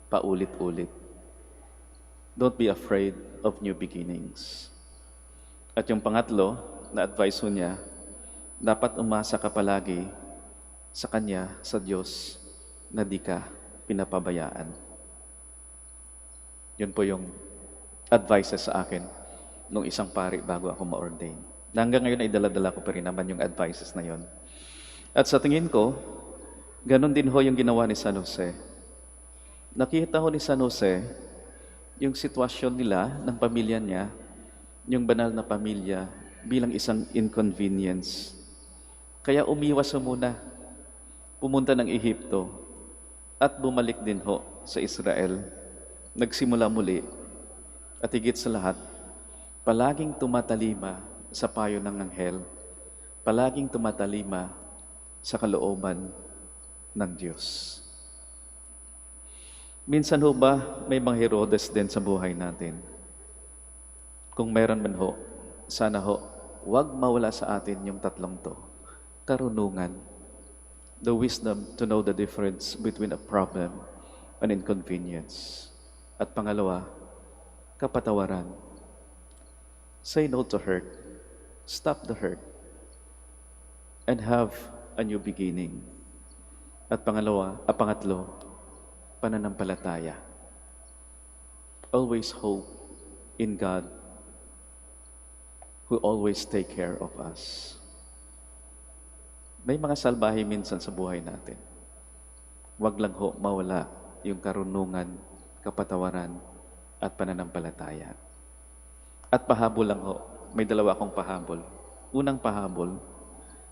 Paulit-ulit. Don't be afraid of new beginnings. At yung pangatlo, na advice ho niya, dapat umasa ka palagi sa Kanya, sa Diyos, na di ka pinapabayaan. Yun po yung advice sa akin nung isang pari bago ako ma-ordain. Na hanggang ngayon ay dala-dala ko pa rin naman yung advices na yun. At sa tingin ko, ganon din ho yung ginawa ni San Jose. Nakita ho ni San Jose yung sitwasyon nila ng pamilya niya, yung banal na pamilya, bilang isang inconvenience. Kaya umiwas ho muna, pumunta ng Ehipto, at bumalik din ho sa Israel. Nagsimula muli, at higit sa lahat, palaging tumatalima sa payo ng anghel, palaging tumatalima sa kalooban ng Diyos. Minsan ho ba may mga Herodes din sa buhay natin? Kung meron man ho, sana ho, huwag mawala sa atin yung tatlong to. Karunungan, the wisdom to know the difference between a problem and inconvenience. At pangalawa, kapatawaran. Say no to hurt. Stop the hurt. And have a new beginning. At pangatlo, pananampalataya. Always hope in God who always take care of us. May mga salbahe minsan sa buhay natin. Huwag lang ho mawala yung karunungan, kapatawaran, at pananampalataya. At pahabol lang ho, may dalawa akong pahabol. Unang pahabol,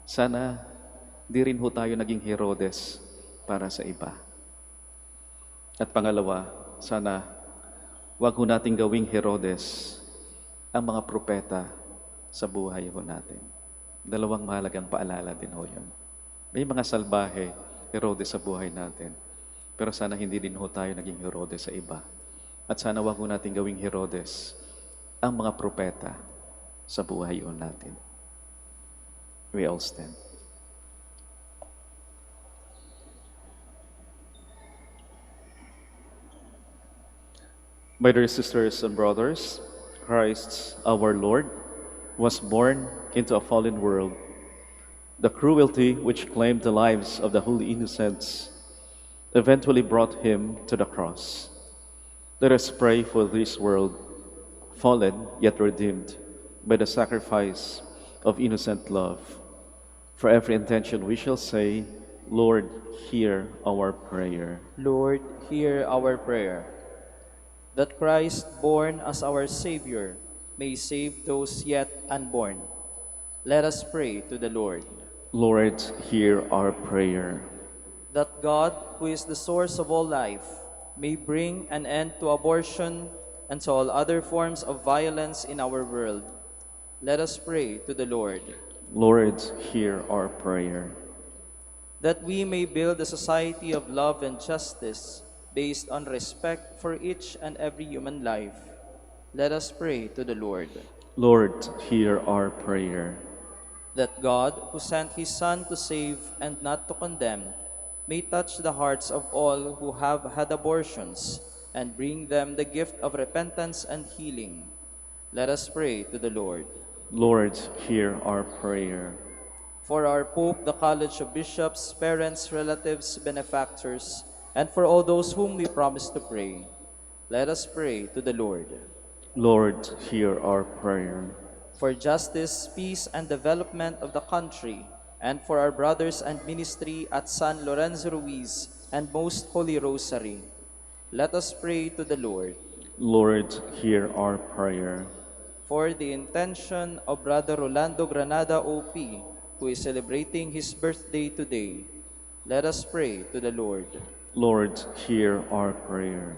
sana di rin ho tayo naging Herodes para sa iba. At pangalawa, sana wag ho nating gawing Herodes ang mga propeta sa buhay ho natin. Dalawang mahalagang paalala din ho yun. May mga salbahe, Herodes sa buhay natin. Pero sana hindi din ho tayo naging Herodes sa iba. At sana wag ho nating gawing Herodes ang mga propeta sa buhay ho natin. We all stand. My dear sisters and brothers, Christ our Lord was born into a fallen world. The cruelty which claimed the lives of the holy innocents eventually brought him to the cross. Let us pray for this world, fallen yet redeemed by the sacrifice of innocent love. For every intention we shall say, Lord, hear our prayer. Lord, hear our prayer. That Christ, born as our Savior, may save those yet unborn. Let us pray to the Lord. Lord, hear our prayer. That God, who is the source of all life, may bring an end to abortion and to all other forms of violence in our world. Let us pray to the Lord. Lord, hear our prayer. That we may build a society of love and justice based on respect for each and every human life. Let us pray to the Lord. Lord, hear our prayer. That God, who sent His Son to save and not to condemn, may touch the hearts of all who have had abortions and bring them the gift of repentance and healing. Let us pray to the Lord. Lord, hear our prayer. For our Pope, the College of Bishops, parents, relatives, benefactors, and for all those whom we promise to pray, let us pray to the Lord. Lord, hear our prayer. For justice, peace, and development of the country, and for our brothers and ministry at San Lorenzo Ruiz and Most Holy Rosary, let us pray to the Lord. Lord, hear our prayer. For the intention of Brother Rolando Granada OP, who is celebrating his birthday today, let us pray to the Lord. Lord, hear our prayer.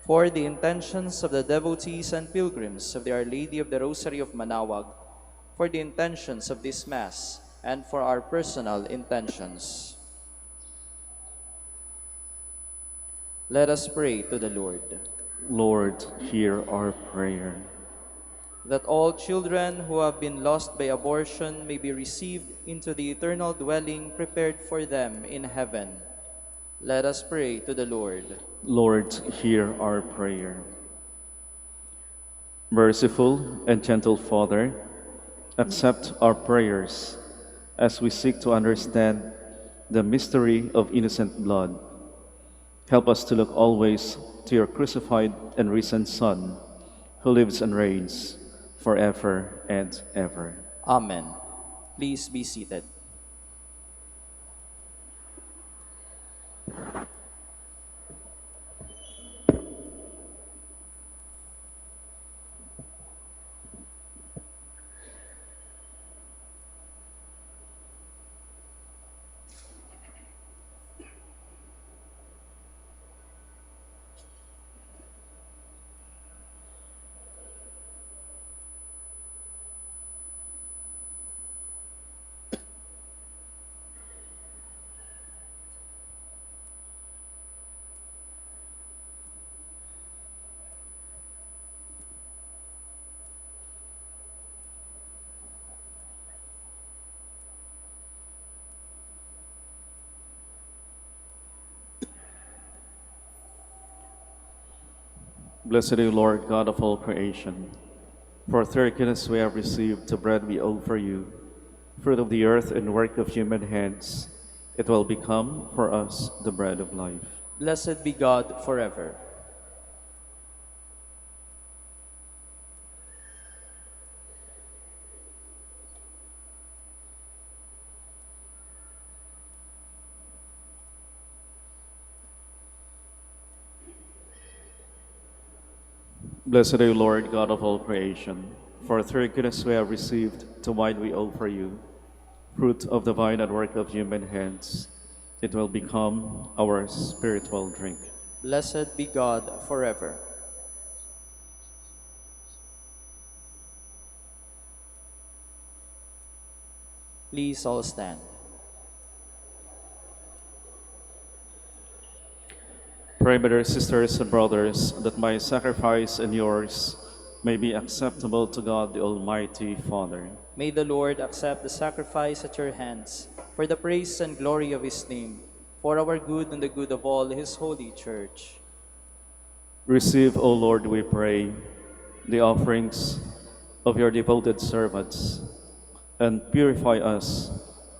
For the intentions of the devotees and pilgrims of the Our Lady of the Rosary of Manaoag, for the intentions of this Mass, and for our personal intentions. Let us pray to the Lord. Lord, hear our prayer. That all children who have been lost by abortion may be received into the eternal dwelling prepared for them in heaven. Let us pray to the Lord. Lord, hear our prayer. Merciful and gentle Father, accept our prayers as we seek to understand the mystery of innocent blood. Help us to look always to your crucified and risen Son, who lives and reigns forever and ever. Amen. Please be seated. Blessed are you, Lord, God of all creation. For through goodness we have received the bread we offer you, fruit of the earth and work of human hands. It will become for us the bread of life. Blessed be God forever. Blessed are you, Lord, God of all creation. For through goodness we have received the wine we offer you, fruit of the vine and work of human hands. It will become our spiritual drink. Blessed be God forever. Please all stand. Pray, brothers, sisters, and brothers, that my sacrifice and yours may be acceptable to God the Almighty Father. May the Lord accept the sacrifice at your hands for the praise and glory of his name, for our good and the good of all his holy church. Receive, O Lord, we pray, the offerings of your devoted servants, and purify us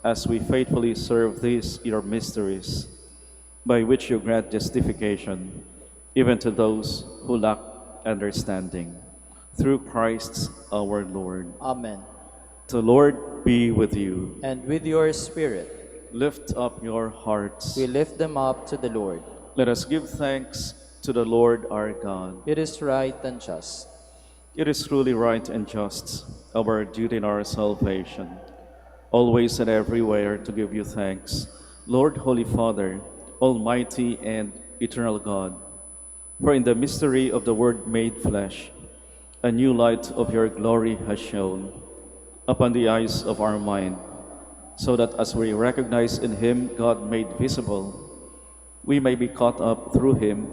as we faithfully serve these your mysteries, by which you grant justification even to those who lack understanding. Through Christ our Lord. Amen. The Lord be with you. And with your spirit, Lift up your hearts. we lift them up to the Lord. Let us give thanks to the Lord our God. It is right and just. It is truly right and just, our duty and our salvation, always and everywhere to give you thanks, Lord, Holy Father, Almighty and eternal God. For in the mystery of the Word made flesh, a new light of your glory has shone upon the eyes of our mind, so that as we recognize in him God made visible, we may be caught up through him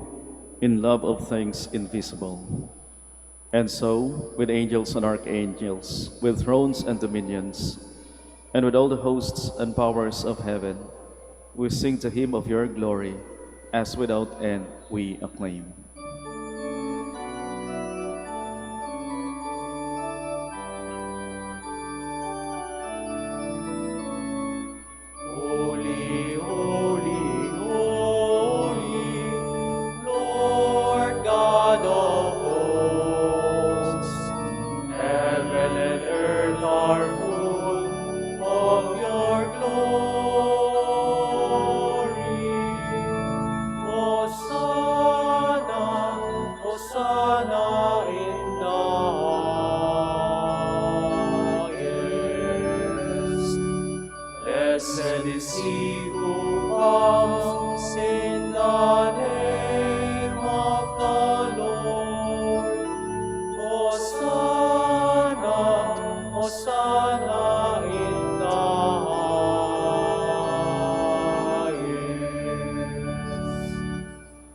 in love of things invisible. And so, with angels and archangels, with thrones and dominions, and with all the hosts and powers of heaven, we sing to him of your glory, as without end we acclaim. Holy, holy, holy, Lord God of hosts, heaven and earth are full of your glory. Hosanna, Hosanna in the highest. Blessed is he who comes in the name of the Lord. Hosanna, Hosanna in the highest.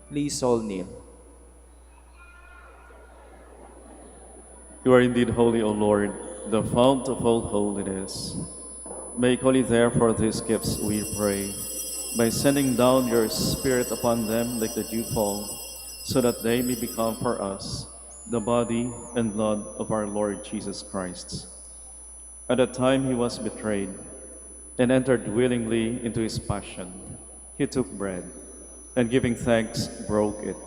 Please all kneel. You are indeed holy, O Lord, the fount of all holiness. Make holy therefore these gifts, we pray, by sending down your Spirit upon them like the dewfall, so that they may become for us the body and blood of our Lord Jesus Christ. At the time he was betrayed and entered willingly into his passion, he took bread, and giving thanks, broke it,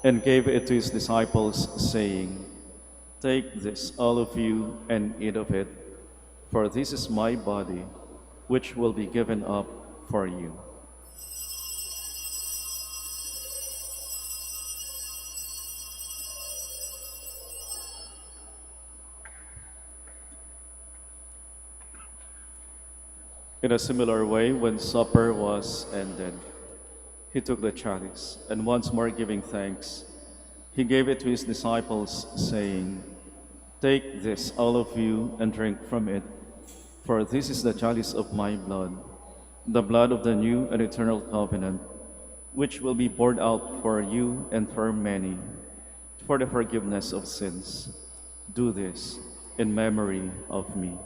and gave it to his disciples, saying, "Take this, all of you, and eat of it, for this is my body, which will be given up for you." In a similar way, when supper was ended, he took the chalice, and once more giving thanks, he gave it to his disciples, saying, "Take this, all of you, and drink from it, for this is the chalice of my blood, the blood of the new and eternal covenant, which will be poured out for you and for many, for the forgiveness of sins. Do this in memory of me."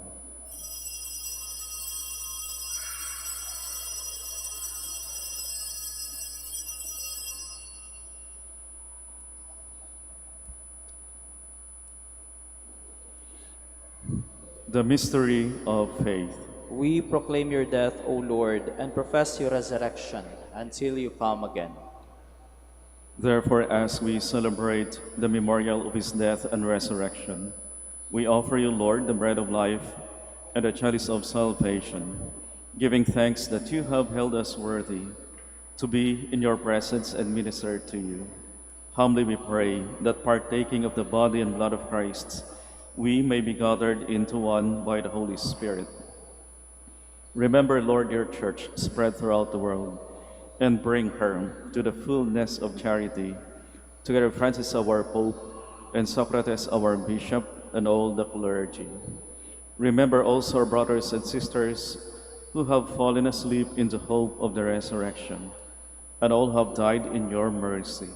The mystery of faith. We proclaim your death, O Lord, and profess your resurrection until you come again. Therefore, as we celebrate the memorial of his death and resurrection, we offer you, Lord, the bread of life and the chalice of salvation, giving thanks that you have held us worthy to be in your presence and minister to you. Humbly we pray that partaking of the body and blood of Christ, we may be gathered into one by the Holy Spirit. Remember, Lord, your church spread throughout the world, and bring her to the fullness of charity, together with Francis our Pope, and Socrates our Bishop, and all the clergy. Remember also our brothers and sisters who have fallen asleep in the hope of the resurrection, and all have died in your mercy.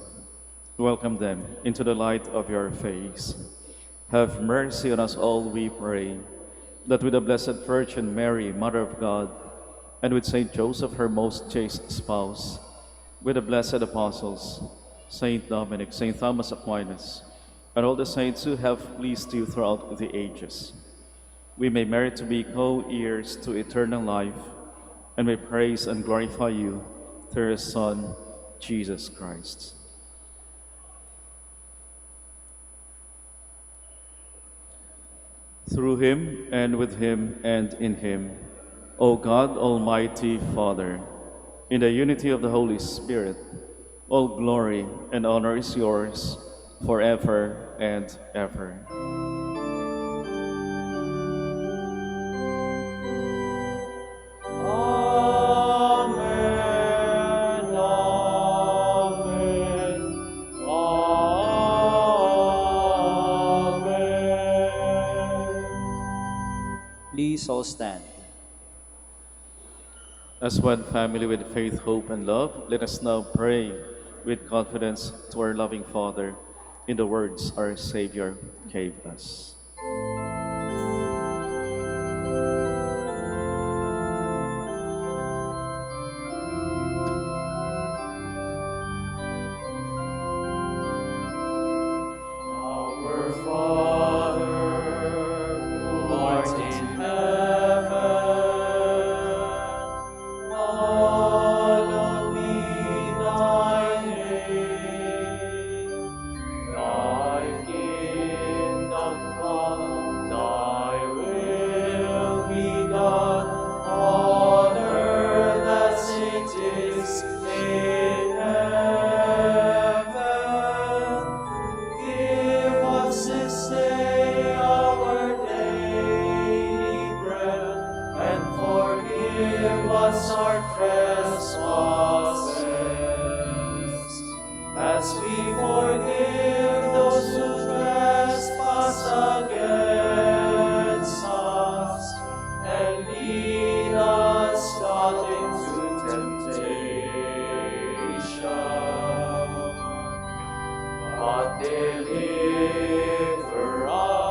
Welcome them into the light of your face. Have mercy on us all, we pray, that with the Blessed Virgin Mary, Mother of God, and with Saint Joseph, her most chaste spouse, with the blessed apostles, Saint Dominic, Saint Thomas Aquinas, and all the saints who have pleased you throughout the ages, we may merit to be co-heirs to eternal life, and may praise and glorify you through your Son, Jesus Christ. Through him, and with him, and in him, O God, Almighty Father, in the unity of the Holy Spirit, all glory and honor is yours forever and ever. Amen. Amen. Amen. Please all stand. As one family with faith, hope, and love, let us now pray with confidence to our loving Father in the words our Savior gave us. Our Father, who art in heaven, hallowed be thy name. Thy kingdom come, thy will be done, on earth as it is in heaven. Give us this day our daily bread, and forgive us our trespasses, as we forgive those who trespass against us. And lead us not into temptation, but deliver us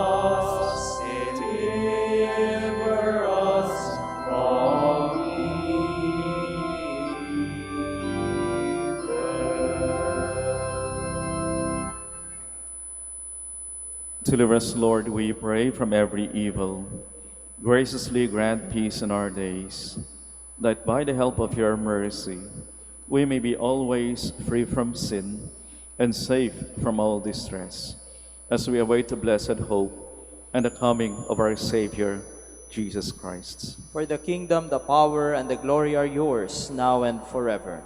from evil. Deliver us, Lord, we pray, from every evil. Graciously grant peace in our days, that by the help of your mercy we may be always free from sin and safe from all distress, as we await the blessed hope and the coming of our Savior, Jesus Christ. For the kingdom, the power, and the glory are yours, now and forever.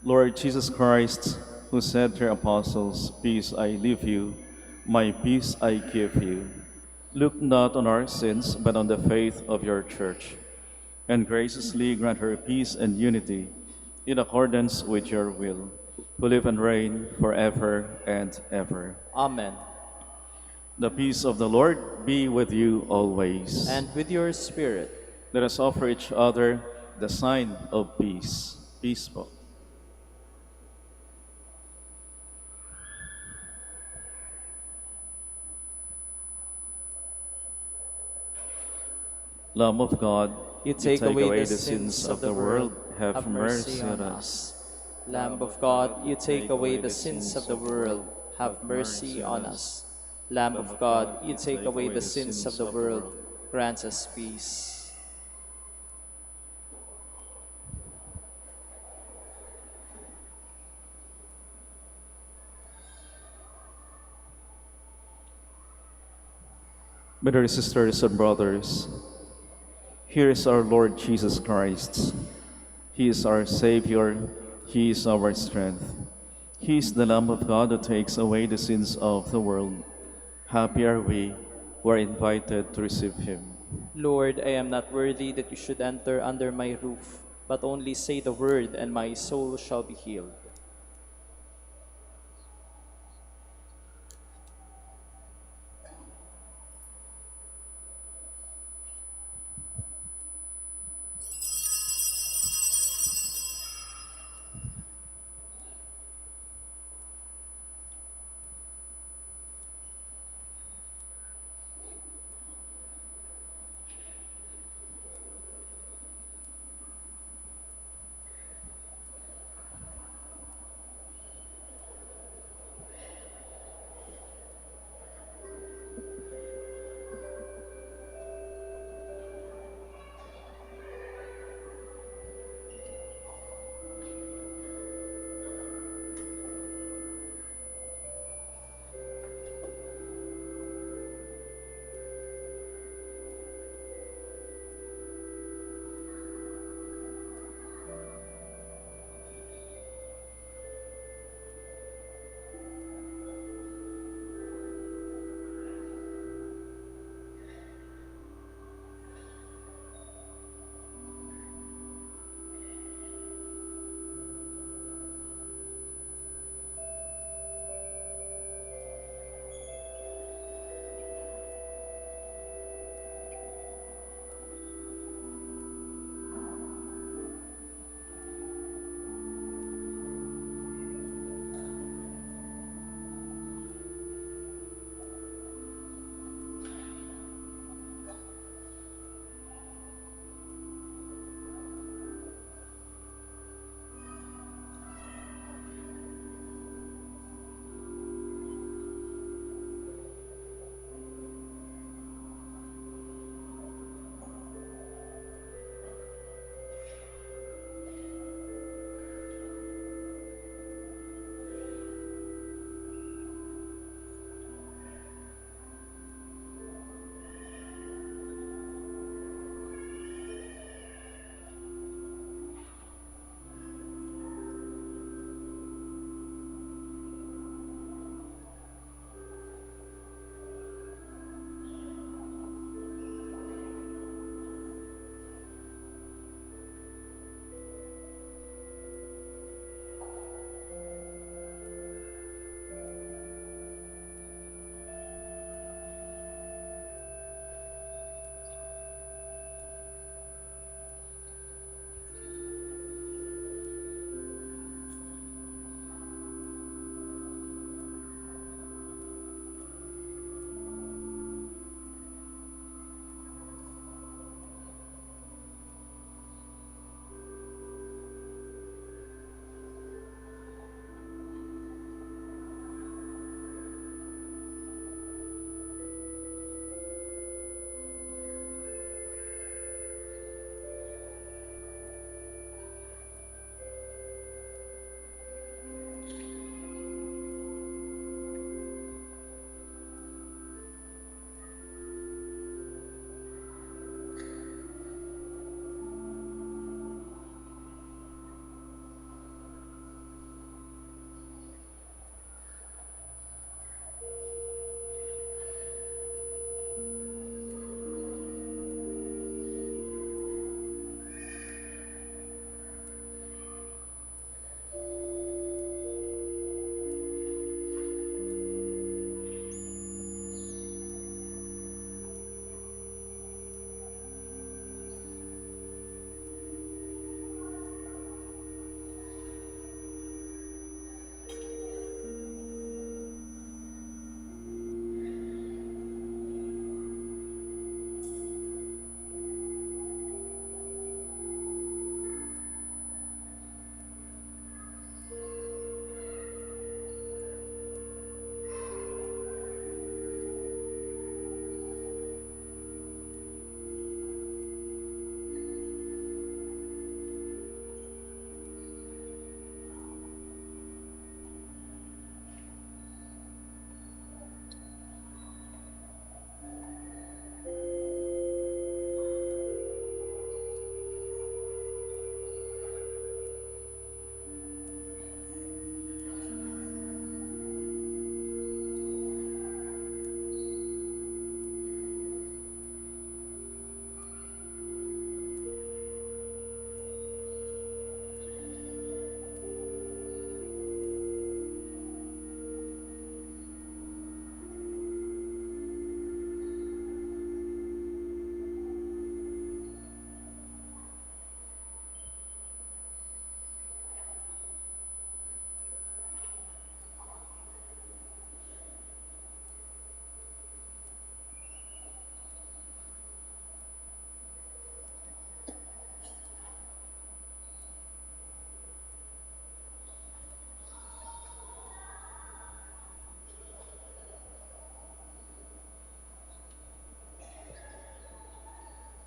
Lord Jesus Christ, who said to your apostles, "Peace I leave you, my peace I give you," look not on our sins, but on the faith of your church, and graciously grant her peace and unity in accordance with your will, who live and reign forever and ever. Amen. The peace of the Lord be with you always. And with your spirit. Let us offer each other the sign of peace. Peaceful. Lamb of God, You take away the sins of the world, have mercy on us. Lamb of God, you take away the sins of the world, have mercy on us. Lamb of God, you take away the sins of the world, grants us peace. Brothers, sisters, and brothers, here is our Lord Jesus Christ. He is our Savior. He is our strength. He is the Lamb of God who takes away the sins of the world. Happy are we who are invited to receive Him. Lord, I am not worthy that you should enter under my roof, but only say the word, and my soul shall be healed.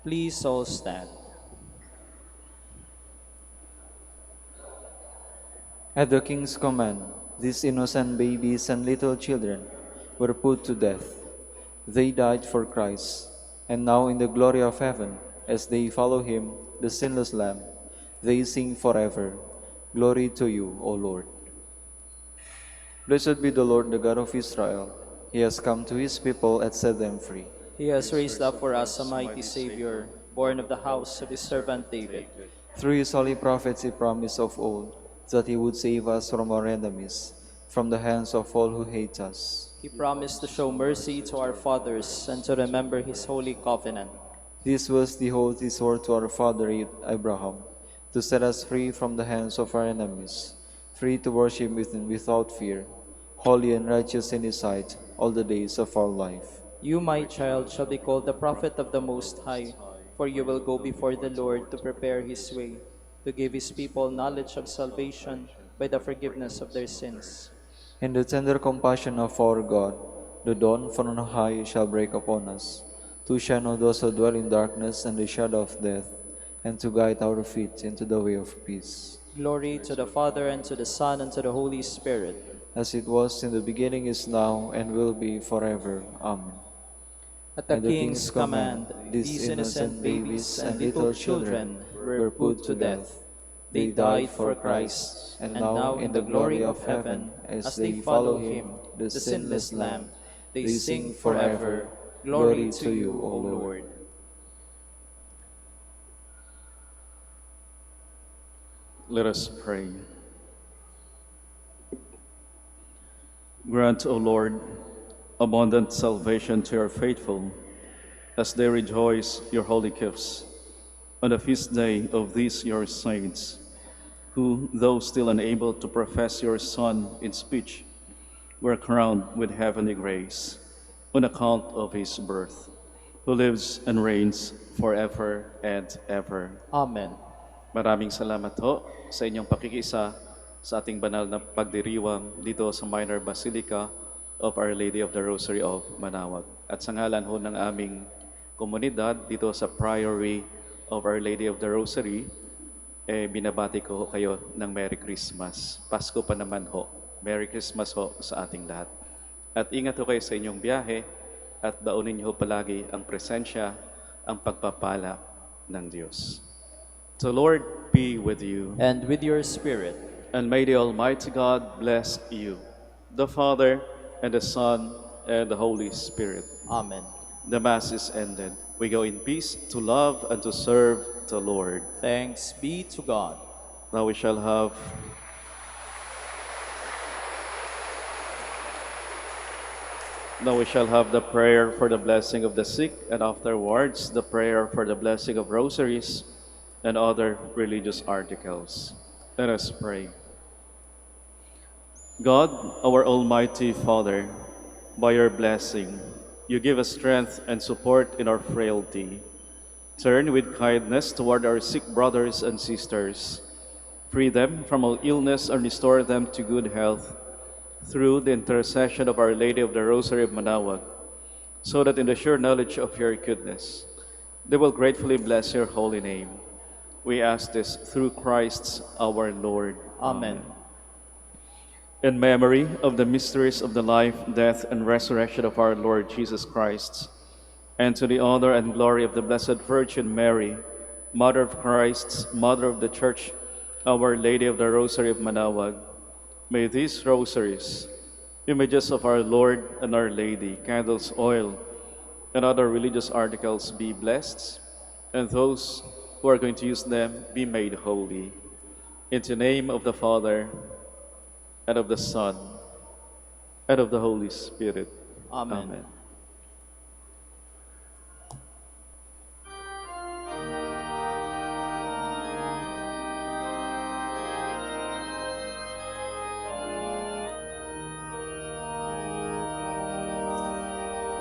Please all stand. At the king's command, these innocent babies and little children were put to death. They died for Christ, and now in the glory of heaven, as they follow him, the sinless Lamb, they sing forever, Glory to you, O Lord. Blessed be the Lord, the God of Israel. He has come to his people and set them free. He has raised up for us a mighty Savior, born of the house of his servant David. Through his holy prophets he promised of old that he would save us from our enemies, from the hands of all who hate us. He promised to show mercy to our fathers and to remember his holy covenant. This was the oath he swore to our father Abraham, to set us free from the hands of our enemies, free to worship without fear, holy and righteous in his sight all the days of our life. You, my child, shall be called the prophet of the Most High, for you will go before the Lord to prepare his way, to give his people knowledge of salvation by the forgiveness of their sins. In the tender compassion of our God, the dawn from on high shall break upon us, to shine on those who dwell in darkness and the shadow of death, and to guide our feet into the way of peace. Glory to the Father, and to the Son, and to the Holy Spirit. As it was in the beginning, is now, and will be forever. Amen. At the king's command, these innocent babies and little children were put to death. They died for Christ, and now in the glory of heaven, as they follow him, the sinless Lamb, they sing forever, Glory to you, O Lord. Let us pray. Grant, O Lord, abundant salvation to your faithful, as they rejoice your holy gifts on the feast day of these your saints, who, though still unable to profess your Son in speech, were crowned with heavenly grace on account of his birth, who lives and reigns forever and ever. Amen. Maraming salamat ho sa inyong pakikisa sa ating banal na pagdiriwang dito sa Minor Basilica of Our Lady of the Rosary of Manaoag. At sa ngalan ho ng aming komunidad dito sa Priory of Our Lady of the Rosary, binabati ko ho kayo ng Merry Christmas. Pasko pa naman ho. Merry Christmas ho sa ating lahat. At ingat ho kayo sa inyong biyahe at baunin niyo ho palagi ang presensya, ang pagpapala ng Diyos. The Lord be with you. And with your spirit. And may the Almighty God bless you, the Father, and the Son, and the Holy Spirit. Amen. The Mass is ended. We go in peace to love and to serve the Lord. Thanks be to God. Now we shall have the prayer for the blessing of the sick, and afterwards the prayer for the blessing of rosaries and other religious articles. Let us pray. God, our Almighty Father, by your blessing, you give us strength and support in our frailty. Turn with kindness toward our sick brothers and sisters. Free them from all illness and restore them to good health through the intercession of Our Lady of the Rosary of Manaoag, so that in the sure knowledge of your goodness, they will gratefully bless your holy name. We ask this through Christ our Lord. Amen. In memory of the mysteries of the life, death, and resurrection of our Lord Jesus Christ, and to the honor and glory of the Blessed Virgin Mary, Mother of Christ, Mother of the Church, Our Lady of the Rosary of Manaoag, may these rosaries, images of our Lord and Our Lady, candles, oil, and other religious articles be blessed, and those who are going to use them be made holy. In the name of the Father, and of the Son, and of the Holy Spirit. Amen. Amen.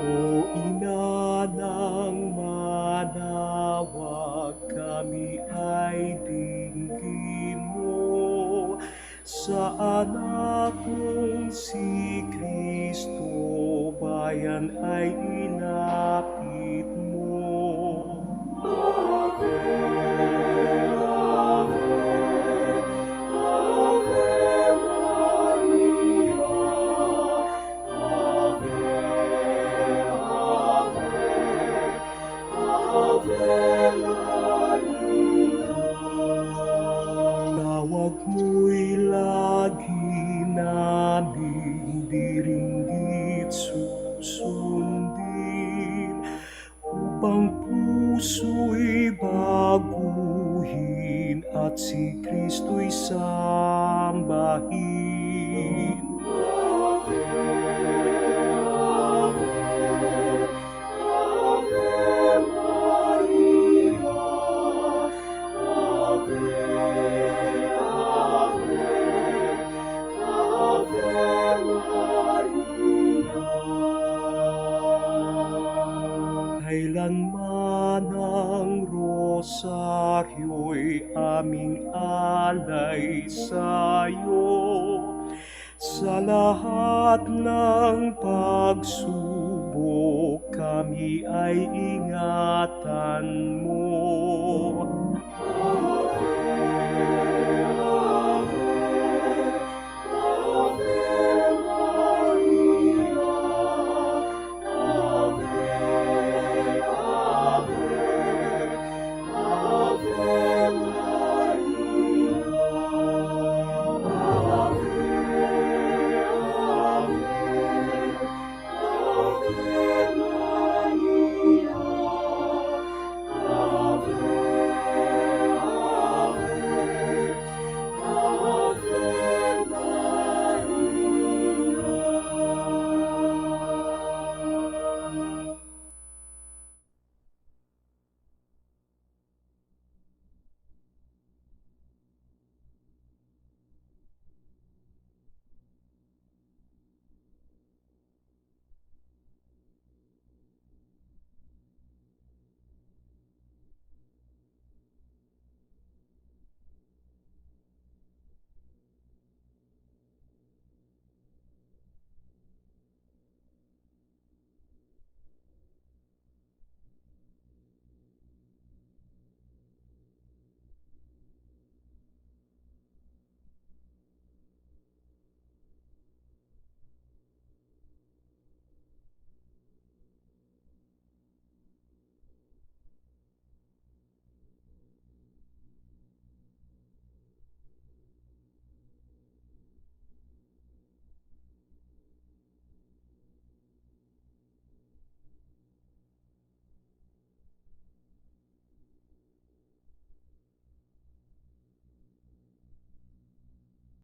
O Ina ng Manaoag, kami ay dinggin mo. Sa anak mong si Kristo, bayan ay inapit mo. si Kristo'y sambahin. Ave, Ave, Ave Maria, Ave, Ave, Ave Maria. Kailanman ang rosaryo'y aming alay sa'yo, sa lahat ng pagsubok kami ay ingatan mo.